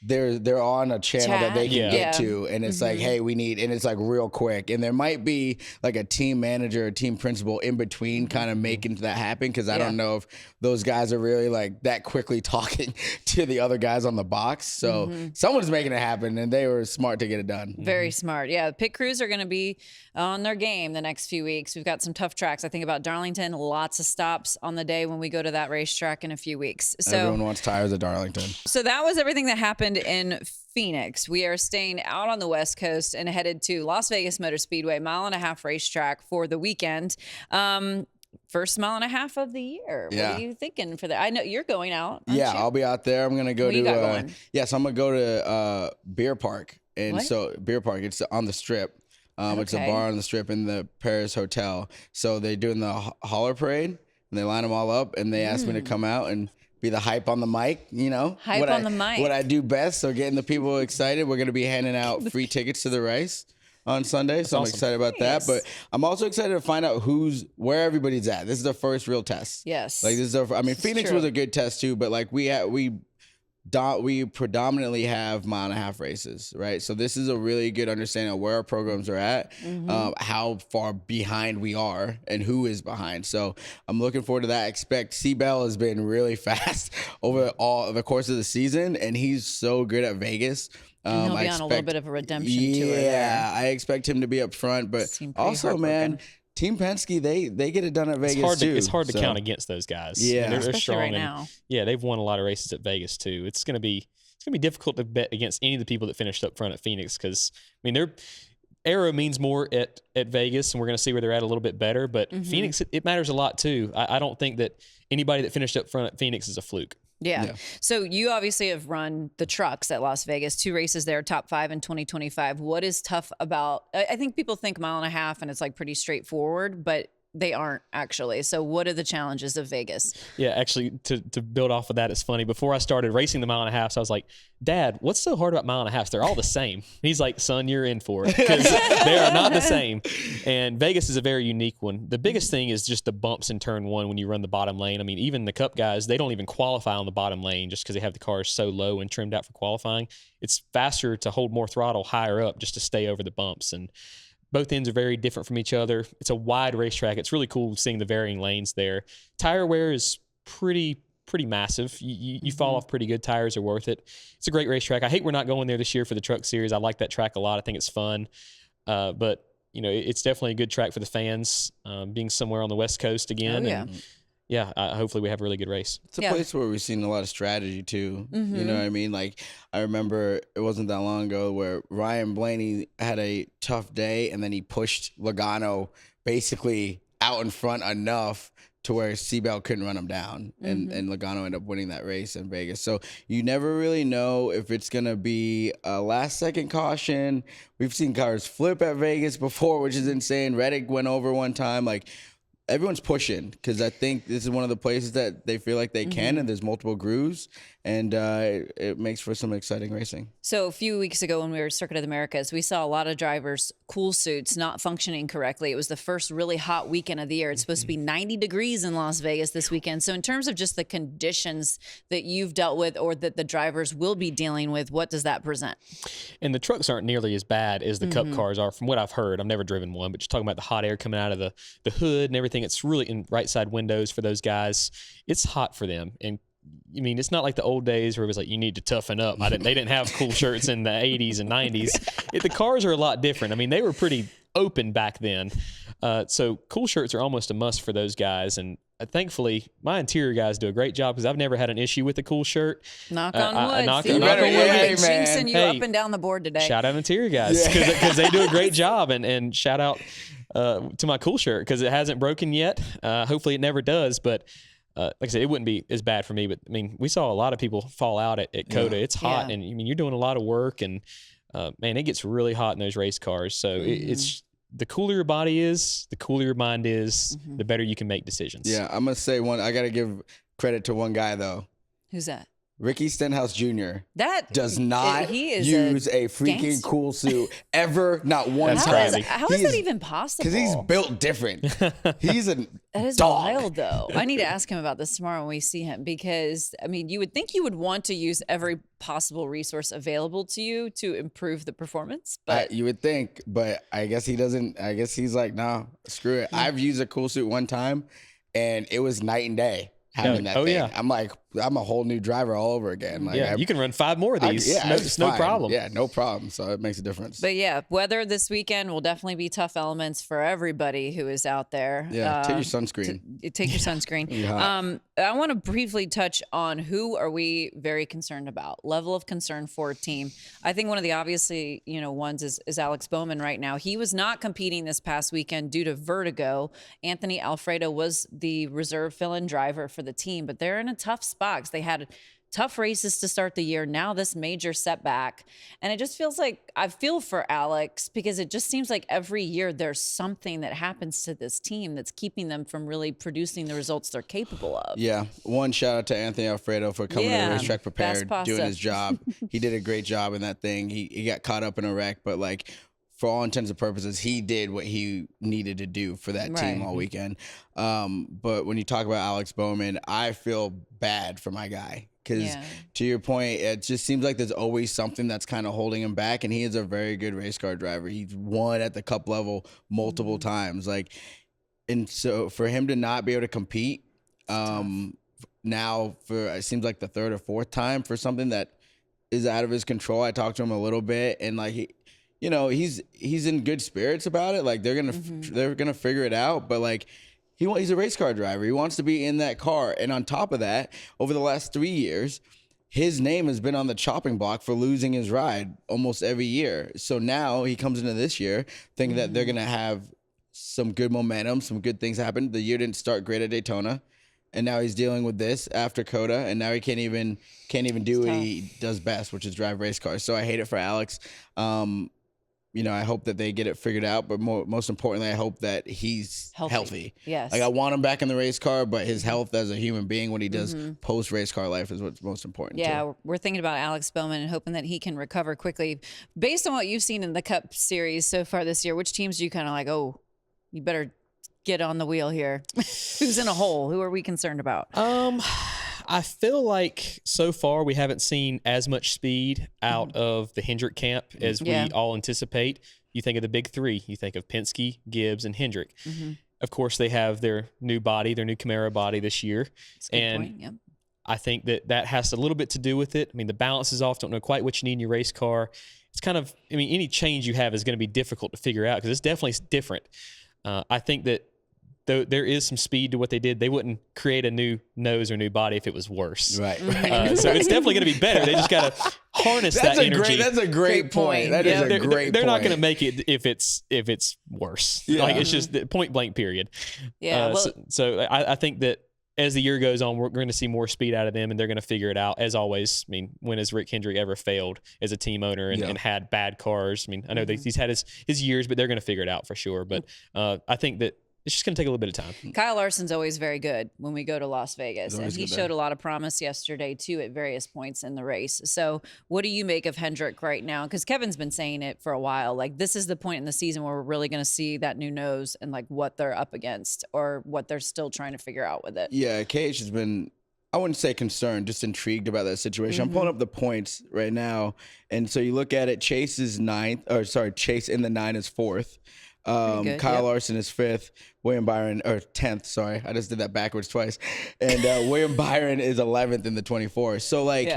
they're on a channel that they can get to, and it's like, hey, we need, and it's like real quick, and there might be like a team manager or team principal in between kind of making that happen, because I don't know if those guys are really like that quickly talking to the other guys on the box. So someone's making it happen, and they were smart to get it done. Very smart. Yeah, pit crews are going to be on their game the next few weeks. We've got some tough tracks. I think about Darlington, lots of stops on the day when we go to that racetrack in a few weeks. So everyone wants tires at Darlington. So that was everything that happened in Phoenix. We are staying out on the West Coast and headed to Las Vegas Motor Speedway, 1.5 mile racetrack for the weekend. First 1.5 mile of the year. Yeah. What are you thinking for that? I know you're going out. Yeah, you? I'll be out there. I'm gonna go what to. You got going? So I'm gonna go to Beer Park, and what? so Beer Park. It's on the Strip. It's a bar on the Strip in the Paris Hotel. So they're doing the Holler Parade, and they line them all up, and they asked me to come out and be the hype on the mic, the mic. What I do best, so getting the people excited. We're going to be handing out free tickets to the race on Sunday, so I'm excited about that. But I'm also excited to find out where everybody's at. This is the first real test. Yes. Like, this is Phoenix was a good test too, but like we predominantly have 1.5 mile races, right? So this is a really good understanding of where our programs are at, how far behind we are, and who is behind. So I'm looking forward to that. I expect C-Bell has been really fast over all the course of the season, and he's so good at Vegas. And he'll be on a little bit of a redemption tour there. Yeah, I expect him to be up front, but also, man, Team Penske, they get it done at Vegas too. It's hard to count against those guys. Yeah, they're strong right now. Yeah, they've won a lot of races at Vegas too. It's gonna be difficult to bet against any of the people that finished up front at Phoenix, because their arrow means more at Vegas, and we're gonna see where they're at a little bit better. But Phoenix, it matters a lot too. I don't think that anybody that finished up front at Phoenix is a fluke. Yeah. So you obviously have run the trucks at Las Vegas, 2 races there, top 5 in 2025. What is tough about, I think people think mile and a half and it's like pretty straightforward, but they aren't actually. So what are the challenges of Vegas? Yeah, actually, to build off of that, it's funny. Before I started racing the mile and a half, so I was like, Dad, what's so hard about mile and a half? They're all the same. He's like, son, you're in for it, because they are not the same. And Vegas is a very unique one. The biggest thing is just the bumps in turn 1 when you run the bottom lane. I mean, even the Cup guys, they don't even qualify on the bottom lane just because they have the cars so low and trimmed out for qualifying. It's faster to hold more throttle higher up just to stay over the bumps. And both ends are very different from each other. It's a wide racetrack. It's really cool seeing the varying lanes there. Tire wear is pretty massive. You fall off pretty good. Tires are worth it. It's a great racetrack. I hate we're not going there this year for the Truck Series. I like that track a lot. I think it's fun. But, it's definitely a good track for the fans, being somewhere on the West Coast again. And hopefully we have a really good race. It's a place where we've seen a lot of strategy too. You know what I mean? Like, I remember it wasn't that long ago where Ryan Blaney had a tough day and then he pushed Logano basically out in front enough to where Seatbelt couldn't run him down, and Logano ended up winning that race in Vegas. So you never really know if it's going to be a last-second caution. We've seen cars flip at Vegas before, which is insane. Reddick went over one time. Like, everyone's pushing because I think this is one of the places that they feel like they can, and there's multiple grooves, and it makes for some exciting racing. So a few weeks ago when we were Circuit of the Americas, we saw a lot of drivers' cool suits not functioning correctly. It was the first really hot weekend of the year. It's supposed to be 90 degrees in Las Vegas this weekend. So in terms of just the conditions that you've dealt with or that the drivers will be dealing with, what does that present? And the trucks aren't nearly as bad as the Cup cars are, from what I've heard. I've never driven one, but just talking about the hot air coming out of the hood and everything, it's really in right side windows for those guys. It's hot for them. And I mean, it's not like the old days where it was like, you need to toughen up. They didn't have cool shirts in the 80s and 90s. The cars are a lot different. I mean, they were pretty open back then. So cool shirts are almost a must for those guys. And thankfully, my interior guys do a great job because I've never had an issue with the cool shirt. Knock on wood. Knock on wood. Jinxing you up and down the board today. Shout out interior guys because they do a great job. And shout out to my cool shirt because it hasn't broken yet. Hopefully it never does. But like I said, it wouldn't be as bad for me. But, I mean, we saw a lot of people fall out at COTA. It's hot. And, I mean, you're doing a lot of work. And, man, it gets really hot in those race cars. So it's the cooler your body is, the cooler your mind is, the better you can make decisions. Yeah, I'm going to say I got to give credit to one guy, though. Who's that? Ricky Stenhouse Jr. That does not use a freaking cool suit ever, not one time. How is that even possible? Because he's built different. He's a That is dog. wild, though. I need to ask him about this tomorrow when we see him because, I mean, you would think you would want to use every possible resource available to you to improve the performance. But you would think, but I guess he doesn't. I guess he's like, no, screw it. I've used a cool suit one time, and it was night and day. Having that thing. Yeah. I'm like, I'm a whole new driver all over again. Like, you can run 5 more of these. It's no problem. Yeah, no problem. So it makes a difference. But yeah, weather this weekend will definitely be tough elements for everybody who is out there. Yeah, take your sunscreen. Take your sunscreen. I want to briefly touch on who are we very concerned about. Level of concern for a team. I think one of the obviously, ones is Alex Bowman right now. He was not competing this past weekend due to vertigo. Anthony Alfredo was the reserve fill-in driver for the team, but they're in a tough spot. They had tough races to start the year. Now this major setback. And it just feels like I feel for Alex because it just seems like every year there's something that happens to this team that's keeping them from really producing the results they're capable of. Yeah. One shout out to Anthony Alfredo for coming to the racetrack prepared, doing his job. He did a great job in that thing. He got caught up in a wreck, but like for all intents and purposes, he did what he needed to do for that team all weekend. But when you talk about Alex Bowman, I feel bad for my guy. Because to your point, it just seems like there's always something that's kind of holding him back. And he is a very good race car driver. He's won at the Cup level multiple times. And so for him to not be able to compete now for it seems like the 3rd or 4th time for something that is out of his control. I talked to him a little bit, and he's in good spirits about it. Like they're gonna figure it out. But he's a race car driver. He wants to be in that car. And on top of that, over the last 3 years, his name has been on the chopping block for losing his ride almost every year. So now he comes into this year thinking that they're going to have some good momentum, some good things happen. The year didn't start great at Daytona. and now he's dealing with this after Coda, and now he can't even do what he does best, which is drive race cars. So I hate it for Alex. I hope that they get it figured out, but most importantly, I hope that he's healthy. Yes. Like, I want him back in the race car, but his health as a human being, what he does post race car life, is what's most important. Yeah, we're thinking about Alex Bowman and hoping that he can recover quickly. Based on what you've seen in the Cup Series so far this year, which teams do you kind of like, oh, you better get on the wheel here? Who's in a hole? Who are we concerned about? I feel like so far we haven't seen as much speed out of the Hendrick camp as we all anticipate. You think of the big three. You think of Penske, Gibbs, and Hendrick. Of course, they have their new Camaro body this year. That's a good point. Yep. I think that has a little bit to do with it. I mean, the balance is off. Don't know quite what you need in your race car. It's kind of, any change you have is going to be difficult to figure out because it's definitely different. I think that though there is some speed to what they did, they wouldn't create a new nose or new body if it was worse. Right. So it's definitely going to be better. They just got to harness that energy. That's a great point. That is a great point. They're not going to make it if it's worse. Yeah. Like, it's just the point blank period. Yeah. So I think that as the year goes on, we're going to see more speed out of them, and they're going to figure it out. As always, when has Rick Hendrick ever failed as a team owner and had bad cars? I know that he's had his years, but they're going to figure it out for sure. But I think that it's just going to take a little bit of time. Kyle Larson's always very good when we go to Las Vegas, and he showed a lot of promise yesterday, too, at various points in the race. So what do you make of Hendrick right now? Because Kevin's been saying it for a while. Like, this is the point in the season where we're really going to see that new nose and, like, what they're up against or what they're still trying to figure out with it. Yeah, KH has been, I wouldn't say concerned, just intrigued about that situation. I'm pulling up the points right now, and so you look at it, Chase in the 9 is 4th. Kyle Larson is 5th, William Byron, or 10th, sorry. I just did that backwards twice. And William Byron is 11th in the 24. So, like,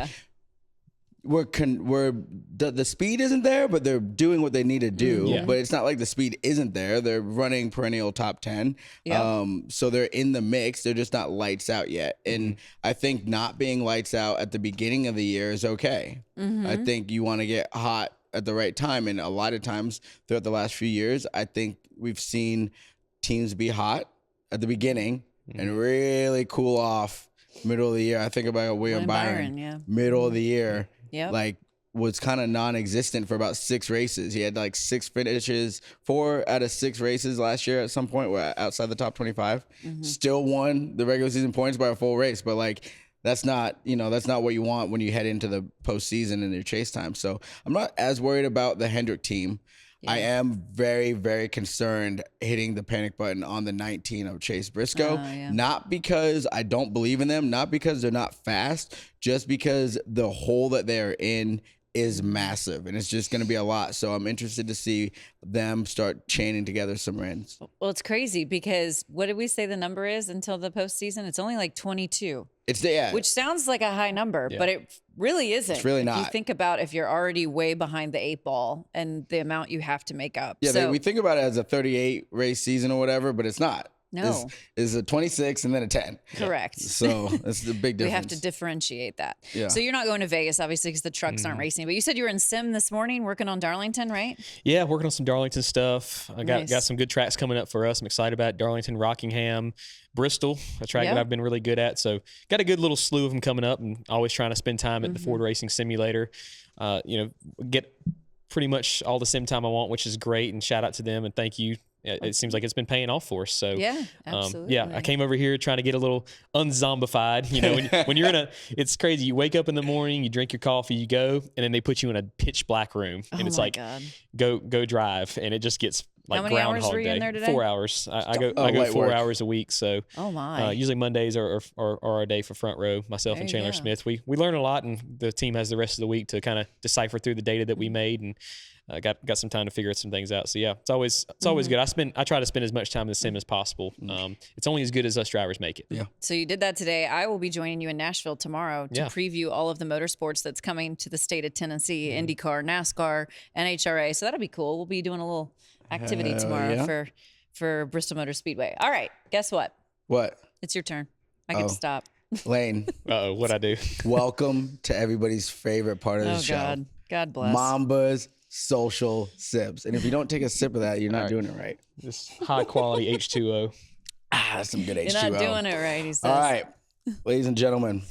the speed isn't there, but they're doing what they need to do. Yeah. But it's not like the speed isn't there. They're running perennial top 10. Yeah. So they're in the mix. They're just not lights out yet. And I think not being lights out at the beginning of the year is okay. I think you want to get hot at the right time, and a lot of times throughout the last few years, I think we've seen teams be hot at the beginning and really cool off middle of the year. I think about William Byron, middle of the year, like was kind of non-existent for about 6 races. He had like 6 finishes, 4 out of 6 races last year at some point were outside the top 25. Still won the regular season points by a full race, but like, that's not what you want when you head into the postseason and your chase time. So I'm not as worried about the Hendrick team. Yeah. I am very, very concerned hitting the panic button on the 19 of Chase Briscoe. Not because I don't believe in them, not because they're not fast, just because the hole that they're in is massive, and it's just going to be a lot. So I'm interested to see them start chaining together some wins. Well, it's crazy because what did we say the number is until the postseason? It's only like 22. Which sounds like a high number, but it really isn't. It's really not. You think about if you're already way behind the 8 ball and the amount you have to make up. Yeah, we think about it as a 38 race season or whatever, but it's not. No. Is a 26 and then a 10. Correct. So that's the big difference. We have to differentiate that. Yeah. So you're not going to Vegas, obviously, because the trucks aren't racing. But you said you were in Sim this morning working on Darlington, right? Yeah, working on some Darlington stuff. I got some good tracks coming up for us. I'm excited about Darlington, Rockingham, Bristol, a track that I've been really good at. So got a good little slew of them coming up, and always trying to spend time at the Ford Racing Simulator. Get pretty much all the sim time I want, which is great. And shout out to them and thank you. It seems like it's been paying off for us. So absolutely. I came over here trying to get a little unzombified. When you're it's crazy. You wake up in the morning, you drink your coffee, you go, and then they put you in a pitch black room, and it's like, go drive, and it just gets like Groundhog Day. How many hours were you in there today? 4 hours. I go 4 hours a week. So usually Mondays are our day for front row. Myself and Chandler Smith. We learn a lot, and the team has the rest of the week to kind of decipher through the data that we made, and got some time to figure some things out. So it's always good. I try to spend as much time in the sim as possible. It's only as good as us drivers make it. Yeah. So you did that today. I will be joining you in Nashville tomorrow to preview all of the motorsports that's coming to the state of Tennessee, IndyCar, NASCAR, NHRA. So that'll be cool. We'll be doing a little activity tomorrow for Bristol Motor Speedway. All right. Guess what? What? It's your turn. I get to stop. Layne. What'd I do? Welcome to everybody's favorite part of the show. God bless. Mamba's social sips. And if you don't take a sip of that, you're not doing it right. This high quality H2O. That's some good H2O. You're not doing it right, he says. All right, ladies and gentlemen.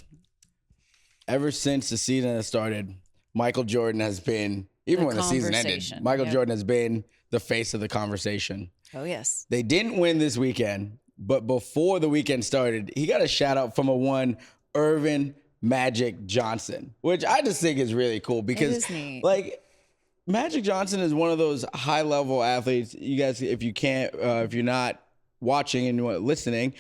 Ever since the season has started, Michael Jordan has been, even when the season ended, Michael Jordan has been the face of the conversation. Oh, yes. They didn't win this weekend, but before the weekend started, he got a shout out from a one Irvin Magic Johnson, which I just think is really cool because, like, Magic Johnson is one of those high level athletes. You guys, if you're not watching and listening,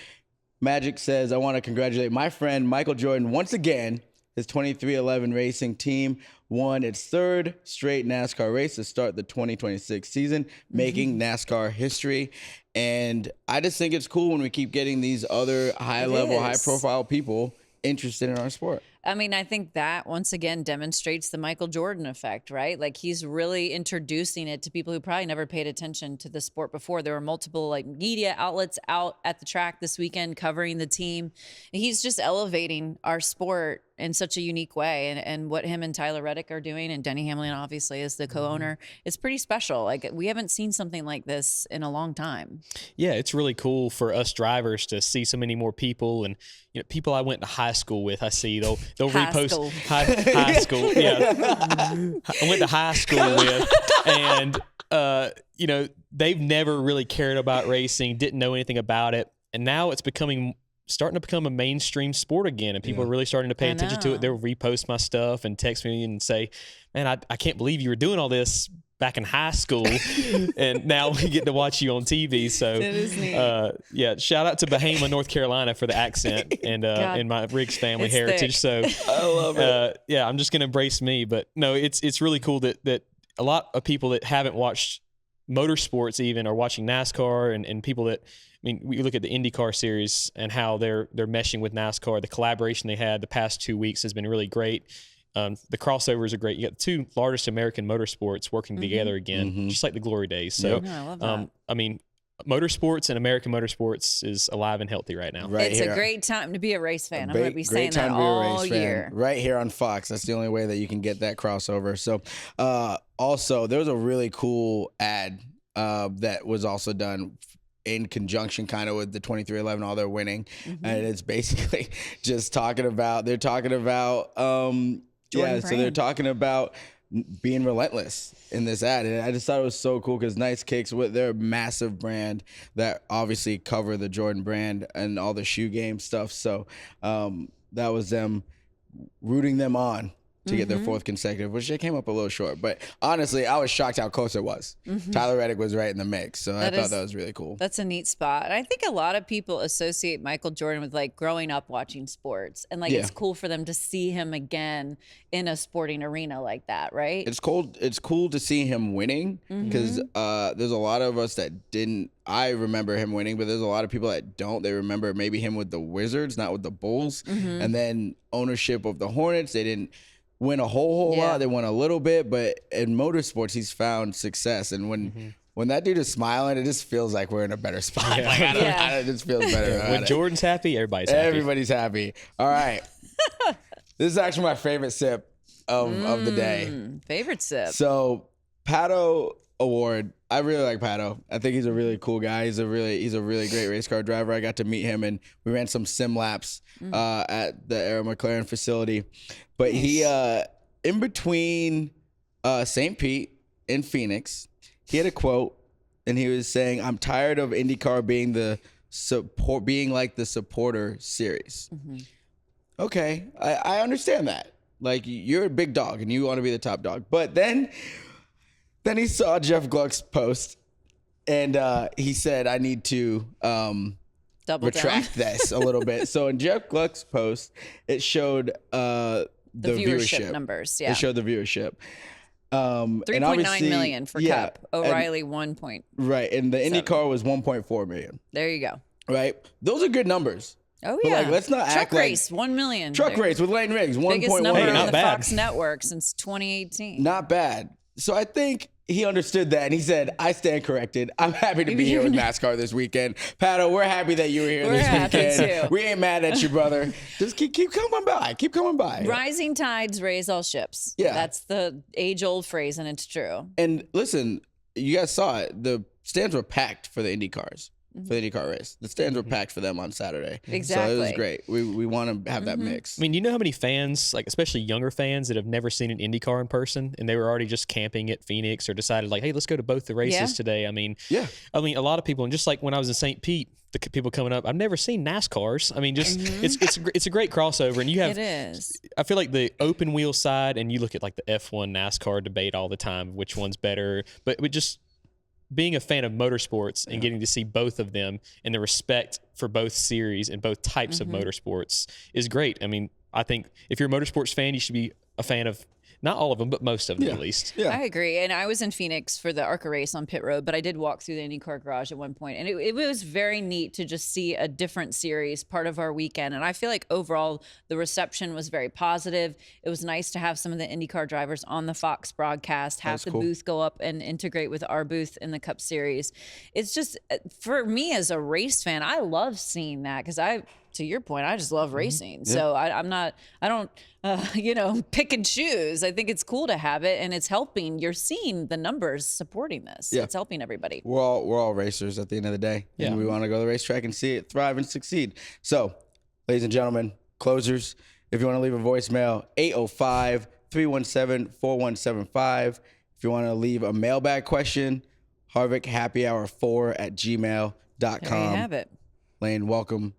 Magic says, I want to congratulate my friend Michael Jordan once again. His 2311 Racing team won its third straight NASCAR race to start the 2026 season, making NASCAR history. And I just think it's cool when we keep getting these other high-level, high-profile people interested in our sport. I mean, I think that once again demonstrates the Michael Jordan effect, right? Like he's really introducing it to people who probably never paid attention to the sport before. There were multiple like media outlets out at the track this weekend covering the team. He's just elevating our sport in such a unique way. And what him and Tyler Reddick are doing, and Denny Hamlin obviously is the co-owner, it's pretty special. Like we haven't seen something like this in a long time. Yeah, it's really cool for us drivers to see so many more people, and people I went to high school with. I see they'll repost high school. Yeah, I went to high school with, and they've never really cared about racing, didn't know anything about it, and now it's starting to become a mainstream sport again, and people are really starting to pay attention to it. They'll repost my stuff and text me and say, man, I can't believe you were doing all this back in high school and now we get to watch you on TV. So that is neat. Shout out to Bahama, North Carolina for the accent and in my Riggs family heritage. Thick. So I love it. I'm just going to embrace me, but no, it's really cool that a lot of people that haven't watched motorsports even are watching NASCAR, and people that, we look at the IndyCar series and how they're meshing with NASCAR. The collaboration they had the past 2 weeks has been really great. The crossovers are great. You got the two largest American motorsports working together again, just like the glory days. So, I love that. Motorsports and American motorsports is alive and healthy right now. It's a great time to be a race fan. I'm going to be saying that all year. Right here on Fox. That's the only way that you can get that crossover. So, also, there was a really cool ad that was also done in conjunction kind of with the 2311, all they're winning. And it's basically just talking about they're talking about being relentless in this ad. And I just thought it was so cool because Nice Kicks, they're a massive brand that obviously cover the Jordan brand and all the shoe game stuff. So that was them rooting them on to get their fourth consecutive, which they came up a little short. But honestly, I was shocked how close it was. Tyler Reddick was right in the mix. So I thought that was really cool. That's a neat spot. And I think a lot of people associate Michael Jordan with like growing up watching sports. And like it's cool for them to see him again in a sporting arena like that, right? It's cool to see him winning because there's a lot of us that didn't. I remember him winning, but there's a lot of people that don't. They remember maybe him with the Wizards, not with the Bulls. And then ownership of the Hornets, they didn't win a whole lot. They won a little bit, but in motorsports, he's found success. And when that dude is smiling, it just feels like we're in a better spot. It just feels better. When Jordan's happy, everybody's happy. Everybody's happy. All right. This is actually my favorite sip of the day. Favorite sip. So Pato O'Ward, I really like Pato. I think he's a really cool guy. He's a really great race car driver. I got to meet him and we ran some sim laps at the Aero McLaren facility. But he, in between St. Pete and Phoenix, he had a quote, and he was saying, "I'm tired of IndyCar being like the supporter series." Okay, I understand that. Like, you're a big dog, and you want to be the top dog. But then he saw Jeff Gluck's post, and he said, "I need to retract this a little bit." So in Jeff Gluck's post, it showed the viewership numbers. It showed the viewership. 3.9 million for Cup. O'Reilly 1 point. Right, and the IndyCar was 1.4 million. There you go. Right, those are good numbers. Oh yeah. But like, let's not Truck race, 1 million. Truck race with Layne Riggs, 1.1 biggest number million. on the Fox network since 2018. Not bad. So I think he understood that, and he said, "I stand corrected. I'm happy to be here with NASCAR this weekend." Pato, we're happy that you were here this weekend. Too. We ain't mad at you, brother. Just keep coming by. Keep coming by. Rising tides raise all ships. Yeah. That's the age-old phrase, and it's true. And listen, you guys saw it. The stands were packed for the Indy cars. for the IndyCar race. The stands were packed for them on Saturday. Exactly. So it was great. We want to have that mix. I mean, you know how many fans, like especially younger fans that have never seen an IndyCar in person and they were already just camping at Phoenix or decided like, hey, let's go to both the races today. I mean, a lot of people, and just like when I was in St. Pete, the people coming up, I've never seen NASCARs. I mean, just it's a great crossover, and you have. It is. I feel like the open wheel side, and you look at like the F1 NASCAR debate all the time, which one's better, but just being a fan of motorsports and getting to see both of them and the respect for both series and both types of motorsports is great. I mean, I think if you're a motorsports fan, you should be a fan of not all of them, but most of them at least. Yeah. I agree. And I was in Phoenix for the ARCA race on pit road, but I did walk through the IndyCar garage at one point, and it was very neat to just see a different series, part of our weekend. And I feel like overall the reception was very positive. It was nice to have some of the IndyCar drivers on the Fox broadcast, have the booth go up and integrate with our booth in the Cup Series. It's just, for me as a race fan, I love seeing that because to your point, I just love racing. So I don't pick and choose. I think it's cool to have it, and it's helping. You're seeing the numbers supporting this. It's helping everybody. We're all racers at the end of the day. Yeah. And we want to go to the racetrack and see it thrive and succeed. So, ladies and gentlemen, closers, if you want to leave a voicemail, 805-317-4175. If you want to leave a mailbag question, harvickhappyhour4@gmail.com. There you have it. Layne, welcome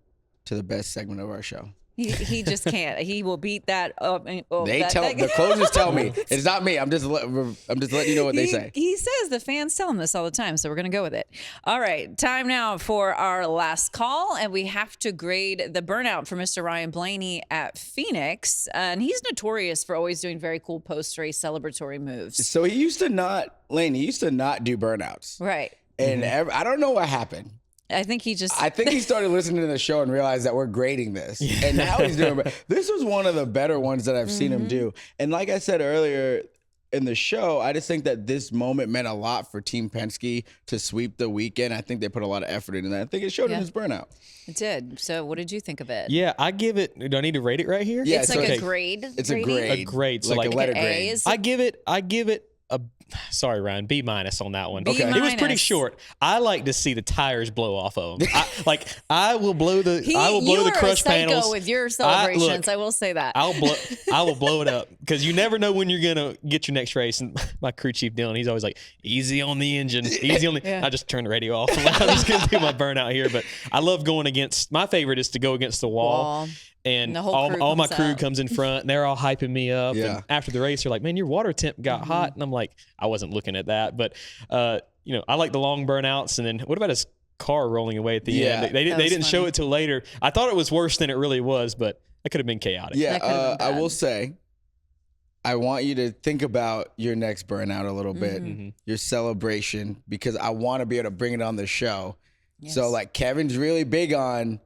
to the best segment of our show. He just can't. He will beat that up. The closers tell me. It's not me. I'm just letting you know what they say. He says the fans tell him this all the time, so we're going to go with it. All right, time now for our last call, and we have to grade the burnout for Mr. Ryan Blaney at Phoenix, and he's notorious for always doing very cool post-race celebratory moves. So he used to not do burnouts. Right. And I don't know what happened. I think he started listening to the show and realized that we're grading this. Yeah. And now he's doing it. This was one of the better ones that I've seen him do. And like I said earlier in the show, I just think that this moment meant a lot for Team Penske to sweep the weekend. I think they put a lot of effort into that. I think it showed in his burnout. It did. So what did you think of it? Yeah, I give it, do I need to rate it right here? Yeah, it's like a grade. It's a grade. A grade. So like a letter grade. I give it a, sorry, Ryan, B- on that one. Okay. It was pretty short. I like to see the tires blow off of them. I will blow the crush panels. You are a psycho with your celebrations. I will say that. I will blow it up because you never know when you're gonna get your next race. And my crew chief Dylan, he's always like, "Easy on the engine, easy on the." I just turn the radio off. I'm just gonna do my burnout here. But I love going against. My favorite is to go against the wall. And all my crew comes in front, and they're all hyping me up. Yeah. And after the race, they're like, "Man, your water temp got hot," and I'm like, "I wasn't looking at that." But I like the long burnouts. And then what about his car rolling away at the end? They didn't show it till later. I thought it was worse than it really was, but it could have been chaotic. Yeah, I will say, I want you to think about your next burnout a little bit, your celebration, because I want to be able to bring it on the show. Yes. So like Kevin's really big on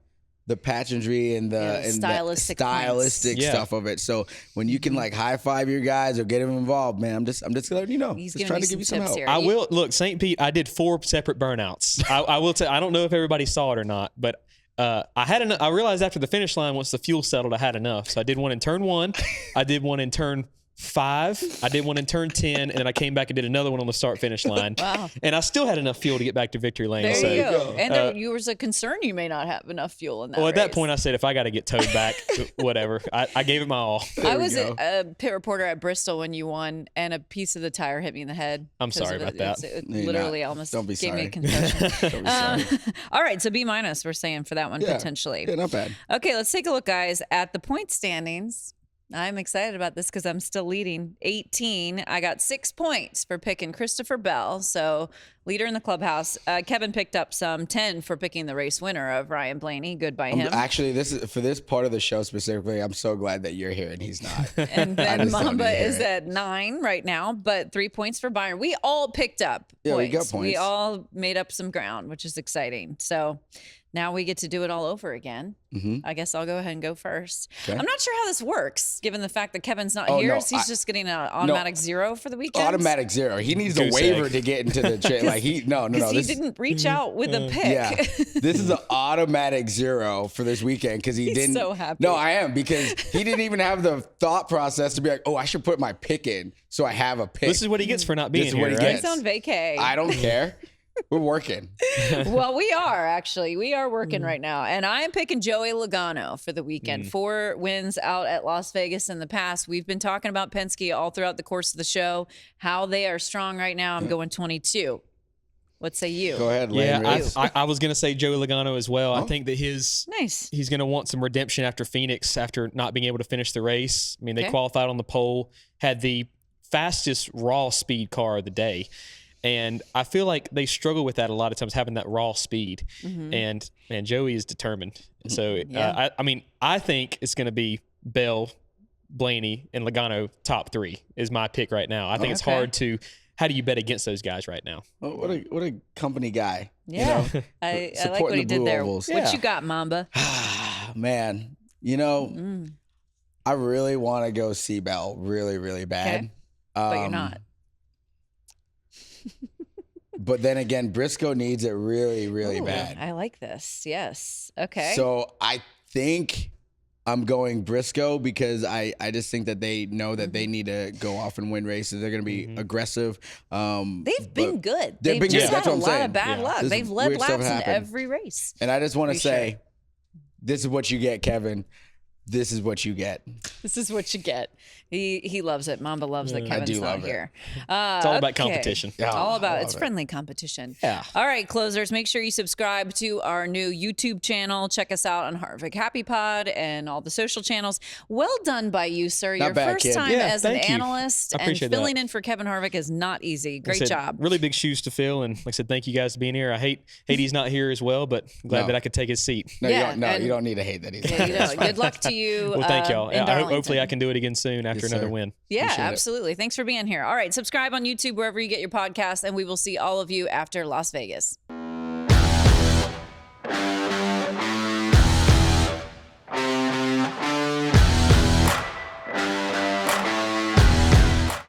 the pageantry and the stylistic stuff of it. So when you can like high five your guys or get them involved, man, I'm just letting you know. He's just trying to give you some help. I will look, St. Pete. I did 4 separate burnouts. I will tell. I don't know if everybody saw it or not, but I had enough. I realized after the finish line, once the fuel settled, I had enough. So I did one in turn 1. I did one in turn 5. I did one in turn 10, and then I came back and did another one on the start finish line. Wow. And I still had enough fuel to get back to victory lane. There you go. And there was a concern you may not have enough fuel in that race. At that point I said, if I got to get towed back, whatever. I gave it my all. I was a pit reporter at Bristol when you won, and a piece of the tire hit me in the head. I'm sorry about that. It literally almost gave me a concussion. Don't be sorry. All right, so B- we're saying for that one potentially. Yeah, not bad. Okay, let's take a look, guys, at the point standings. I'm excited about this because I'm still leading 18. I got 6 points for picking Christopher Bell, so leader in the clubhouse. Kevin picked up some 10 for picking the race winner of Ryan Blaney. Good by him. Actually, this is for this part of the show specifically. I'm so glad that you're here and he's not. And then Mamba is at 9 right now, but 3 points for Byron. We all picked up points. We got points. We all made up some ground, which is exciting. So now we get to do it all over again. I guess I'll go ahead and go first. Okay. I'm not sure how this works, given the fact that Kevin's not here. So he's just getting an automatic 0 for the weekend. Automatic 0. He needs a waiver to get into the trade. Like he didn't reach out with a pick. Yeah, this is an automatic 0 for this weekend because he didn't. So happy. No, I am, because he didn't even have the thought process to be like, oh, I should put my pick in so I have a pick. This is what he gets for not being here. He's on vacay. I don't care. We're working. Well, we are working right now. And I am picking Joey Logano for the weekend. 4 wins out at Las Vegas in the past. We've been talking about Penske all throughout the course of the show, how they are strong right now. I'm going 22. What say you? Go ahead, Layne Riggs. I was going to say Joey Logano as well. I think that he's going to want some redemption after Phoenix, after not being able to finish the race. I mean, they qualified on the pole, had the fastest raw speed car of the day. And I feel like they struggle with that a lot of times, having that raw speed. And, man, Joey is determined. So, I think it's going to be Bell, Blaney, and Logano top 3 is my pick right now. I think it's hard to – how do you bet against those guys right now? Oh, what a company guy. Yeah. You know, I like what he did there. Ovals. What you got, Mamba? Man, you know, I really want to go see Bell really, really bad. Okay. But you're not. But then again, Briscoe needs it really, really bad. I like this. Yes. Okay. So I think I'm going Briscoe because I just think that they know that they need to go off and win races. They're going to be aggressive. They've been good. They've been just had had a lot of bad luck. They've led laps in every race. And I just want to say, this is what you get, Kevin. This is what you get. This is what you get. He loves it. Mamba loves that Kevin's not here. It's all about competition. Yeah, all about it's friendly competition. Yeah. All right, closers, make sure you subscribe to our new YouTube channel. Check us out on Harvick Happy Pod and all the social channels. Well done by you, sir. Your first time as an analyst and filling in for Kevin Harvick is not easy. Great job. Really big shoes to fill, and like I said, thank you guys for being here. I hate he's not here as well, but glad that I could take his seat. No, you don't need to hate that he's not. Good luck to you. Well, thank y'all. Hopefully I can do it again soon after another win. Yeah, absolutely. Thanks for being here. All right, subscribe on YouTube wherever you get your podcasts, and we will see all of you after Las Vegas.